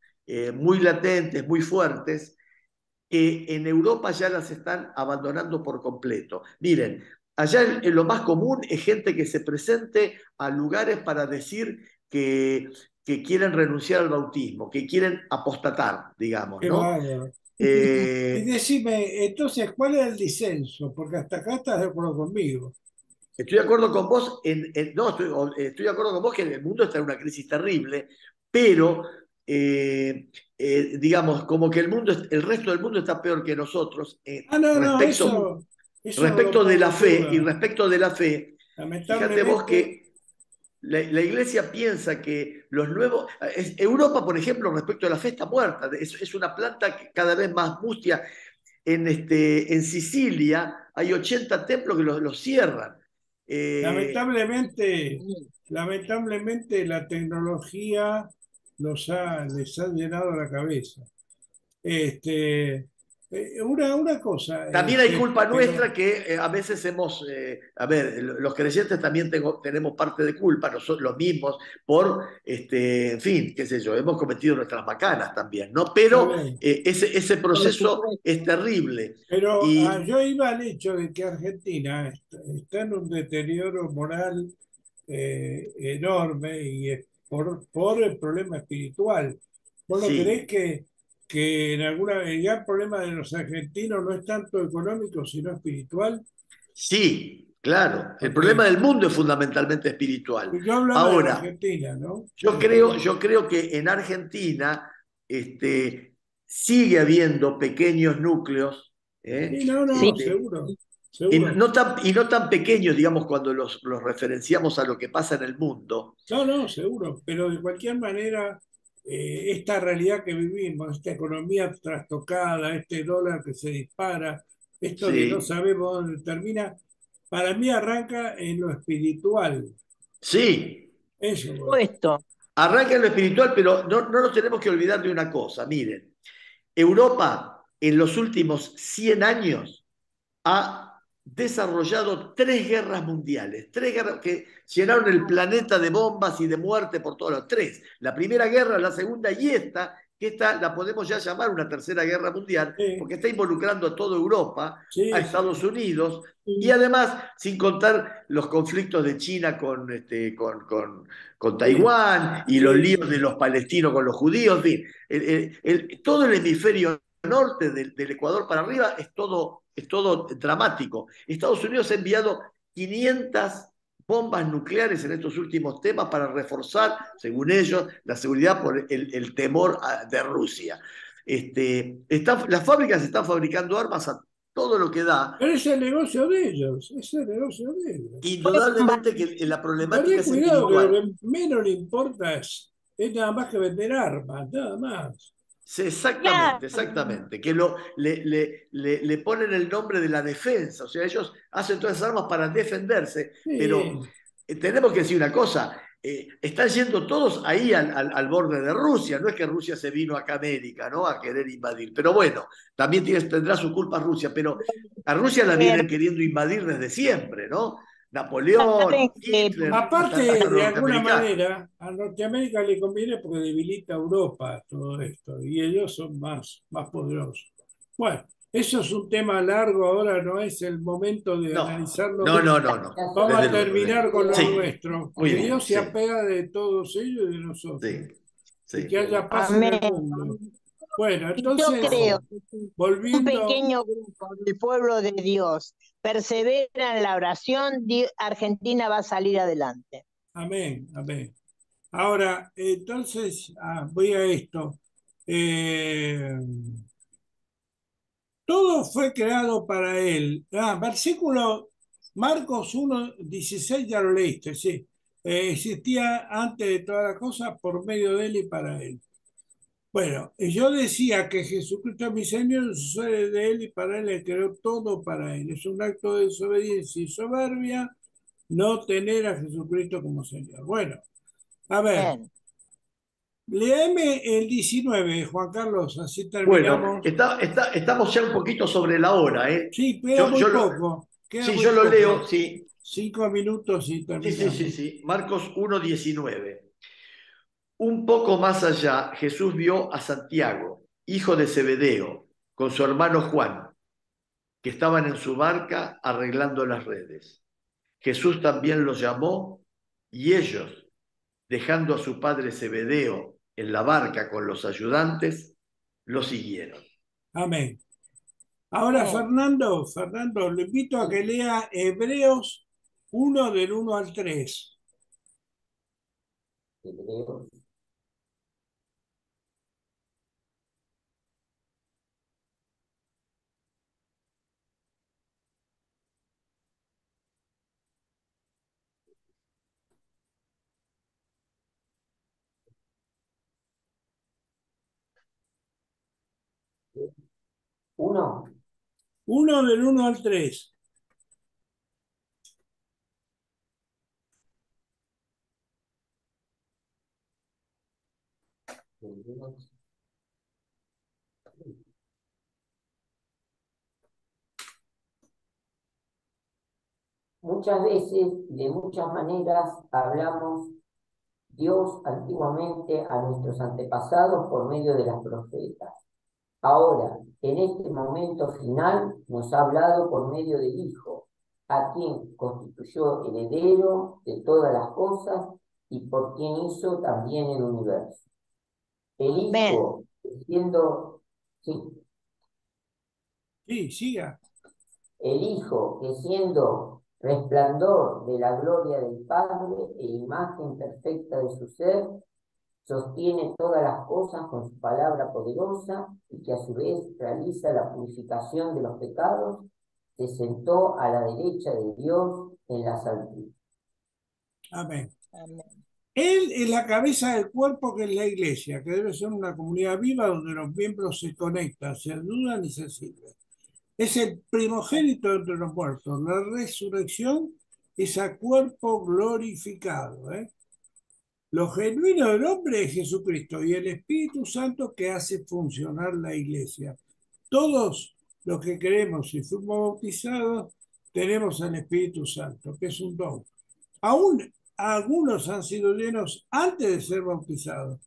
S3: muy latentes, muy fuertes, que en Europa ya las están abandonando por completo. Miren, allá lo más común es gente que se presente a lugares para decir que quieren renunciar al bautismo, que quieren apostatar, digamos,
S1: Qué
S3: ¿no?
S1: bárbaro. Y decime, entonces, ¿cuál es el disenso? Porque hasta acá estás de acuerdo conmigo.
S3: Estoy de acuerdo con vos, no, estoy de acuerdo con vos que el mundo está en una crisis terrible, pero digamos, como que el resto del mundo está peor que nosotros
S1: No, eso no lo
S3: respecto de
S1: pongo
S3: la
S1: en
S3: fe, y
S1: duda.
S3: respecto de la fe, fíjate vos
S1: Lamentablemente,
S3: que la iglesia piensa que los nuevos... Europa, por ejemplo, respecto de la fe está muerta, es una planta que cada vez más mustia. En Sicilia hay 80 templos que los cierran. Eh,
S1: lamentablemente, lamentablemente la tecnología les ha llenado la cabeza. Una cosa,
S3: También hay culpa
S1: que no,
S3: nuestra que a veces a ver, los creyentes también tenemos parte de culpa, nosotros los mismos, en fin, qué sé yo, hemos cometido nuestras macanas también, ¿no?
S1: está
S3: Pero
S1: bien.
S3: ese
S2: Por
S3: proceso
S2: supuesto.
S3: es terrible.
S1: Pero
S3: Y
S1: yo iba al hecho de que Argentina está en un deterioro moral enorme y es por el problema espiritual. ¿Vos no creés
S3: sí,
S1: que en ya el problema de los argentinos no es tanto económico, sino espiritual?
S3: sí, claro, el problema
S1: Porque
S3: del mundo es fundamentalmente espiritual.
S1: yo hablaba de la
S3: Ahora,
S1: Argentina, ¿no?
S3: yo creo que en Argentina sigue habiendo pequeños núcleos, ¿eh?
S1: Sí, no,
S2: Sí.
S3: este,
S1: seguro,
S3: y
S1: seguro.
S3: no tan pequeños, digamos, cuando los referenciamos a lo que pasa en el mundo.
S1: No, seguro, pero de cualquier manera, esta realidad que vivimos, esta economía trastocada, este dólar que se dispara, esto que no
S3: Sí,
S1: sabemos dónde termina, para mí arranca en lo espiritual.
S3: sí,
S1: Eso voy.
S2: Supuesto.
S3: Arranca en lo espiritual, pero no nos tenemos que olvidar de una cosa. Miren, Europa en los últimos 100 años ha desarrollado 3 guerras mundiales, 3 guerras que llenaron el planeta de bombas y de muerte por todos lados. 3. La primera guerra, la segunda y esta, que esta la podemos ya llamar una tercera guerra mundial, porque está involucrando a toda Europa, a Estados Unidos, y además, sin contar los conflictos de China con Taiwán y los líos de los palestinos con los judíos, en fin, todo el hemisferio norte del Ecuador para arriba es todo dramático. Estados Unidos ha enviado 500 bombas nucleares en estos últimos temas para reforzar, según ellos, la seguridad por el temor de Rusia. Las fábricas están fabricando armas a todo lo que da.
S1: Pero es el negocio de ellos, es el negocio de ellos.
S3: Indudablemente que la problemática es
S1: cuidado,
S3: espiritual.
S1: que lo que menos le importa es nada más que vender armas, nada más.
S3: Sí, exactamente. Que le ponen el nombre de la defensa. O sea, ellos hacen todas esas armas para defenderse.
S1: Sí.
S3: Pero tenemos que decir una cosa. Están yendo todos ahí al borde de Rusia. No es que Rusia se vino acá a América, ¿no? A querer invadir. Pero bueno, también tendrá su culpa Rusia. Pero a Rusia la vienen queriendo invadir desde siempre, ¿no? Napoleón, Hitler.
S1: Aparte, de alguna manera, a Norteamérica le conviene porque debilita a Europa todo esto, y ellos son más poderosos. Bueno, eso es un tema largo, ahora no es el momento de analizarlo.
S3: No.
S1: Vamos a terminar con lo nuestro,
S3: Muy
S1: que
S3: bien,
S1: Dios se apega de todos ellos y de nosotros.
S3: Sí.
S1: Y que haya paz en el mundo. Bueno, entonces,
S2: yo creo
S1: volviendo...
S2: un pequeño grupo del pueblo de Dios persevera en la oración, Argentina va a salir adelante.
S1: Amén. Ahora, entonces, voy a esto. Todo fue creado para él. Versículo Marcos 1:16, ya lo leíste, sí. Existía antes de todas las cosas por medio de él y para él. Bueno, yo decía que Jesucristo es mi Señor, sucede de él y para él, le creó todo para él. Es un acto de desobediencia y soberbia no tener a Jesucristo como Señor. Bueno, a ver, léeme el 19, Juan Carlos, así terminamos.
S3: Bueno, estamos ya un poquito sobre la hora, ¿eh?
S1: Sí, queda muy poco.
S3: Yo lo leo, sí.
S1: 5 minutos y terminamos.
S3: Sí. Marcos 1:19. Un poco más allá, Jesús vio a Santiago, hijo de Zebedeo, con su hermano Juan, que estaban en su barca arreglando las redes. Jesús también los llamó y ellos, dejando a su padre Zebedeo en la barca con los ayudantes, lo siguieron.
S1: Amén. Ahora, Fernando, lo invito a que lea Hebreos 1 del 1 al 3.
S4: Hebreos. Uno.
S1: 1 del 1 al 3.
S4: Muchas veces, de muchas maneras, hablamos Dios antiguamente a nuestros antepasados por medio de las profetas. Ahora, en este momento final, nos ha hablado por medio del Hijo, a quien constituyó heredero de todas las cosas y por quien hizo también el universo. El Hijo, siendo...
S1: Sí, siga.
S4: El Hijo, que siendo resplandor de la gloria del Padre e imagen perfecta de su ser, sostiene todas las cosas con su palabra poderosa y que a su vez realiza la purificación de los pecados, se sentó a la derecha de Dios en las alturas.
S1: Amén. Él es la cabeza del cuerpo, que es la iglesia, que debe ser una comunidad viva donde los miembros se conectan, se ayudan y se sirven. Es el primogénito entre los muertos. La resurrección es a cuerpo glorificado. Lo genuino del hombre es Jesucristo y el Espíritu Santo que hace funcionar la iglesia. Todos los que creemos y fuimos bautizados tenemos al Espíritu Santo, que es un don. Aún algunos han sido llenos antes de ser bautizados.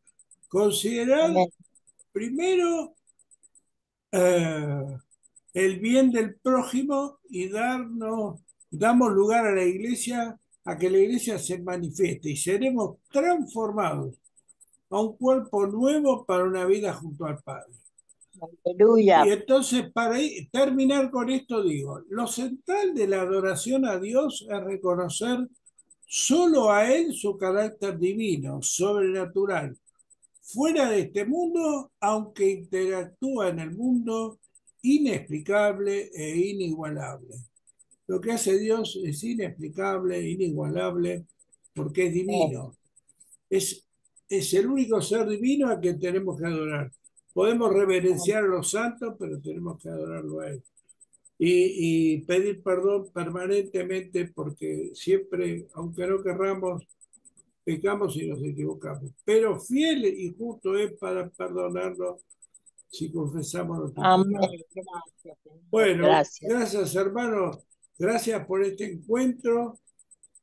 S1: Considerad
S2: Amén.
S1: primero el bien del prójimo y damos lugar a la iglesia, a que la iglesia se manifieste y seremos transformados a un cuerpo nuevo para una vida junto al Padre. Y
S2: Aleluya.
S1: entonces, para terminar con esto, digo, lo central de la adoración a Dios es reconocer solo a Él su carácter divino, sobrenatural, fuera de este mundo, aunque interactúa en el mundo, inexplicable e inigualable. Lo que hace Dios es inexplicable, inigualable, porque es divino. Es el único ser divino a quien tenemos que adorar. Podemos reverenciar a los santos, pero tenemos que adorarlo a Él. Y pedir perdón permanentemente porque siempre, aunque no querramos, pecamos y nos equivocamos. Pero fiel y justo es para perdonarnos si confesamos nuestros
S2: Amén.
S1: pecados.
S2: Gracias, Señor.
S1: Bueno,
S2: Gracias.
S1: gracias hermanos, gracias por este encuentro,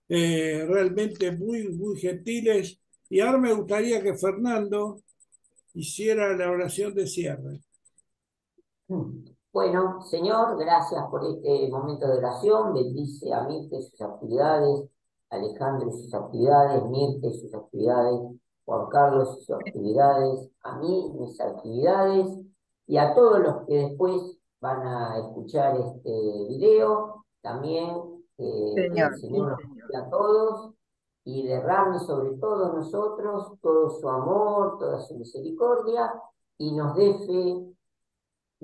S1: realmente muy, muy gentiles. Y ahora me gustaría que Fernando hiciera la oración de cierre.
S4: Bueno, Señor, gracias por este momento de oración. Bendice a Mirte y sus actividades, a Alejandro y sus actividades, Mirte y sus actividades, Juan Carlos y sus actividades, a mí mis actividades y a todos los que después van a escuchar este video. También que
S2: Señor,
S4: el
S2: sí,
S4: Señor nos
S2: Señor.
S4: bendiga a todos y derrame sobre todos nosotros todo su amor, toda su misericordia y nos dé fe,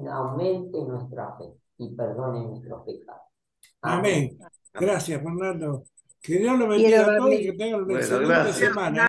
S4: aumente nuestra fe y perdone nuestros pecados.
S1: Amén.
S4: Amén.
S1: Gracias, Fernando. Que Dios lo
S2: Quiero
S1: bendiga a todos y
S2: darle
S1: que tengan una
S3: Bueno,
S1: excelente
S3: gracias.
S1: semana.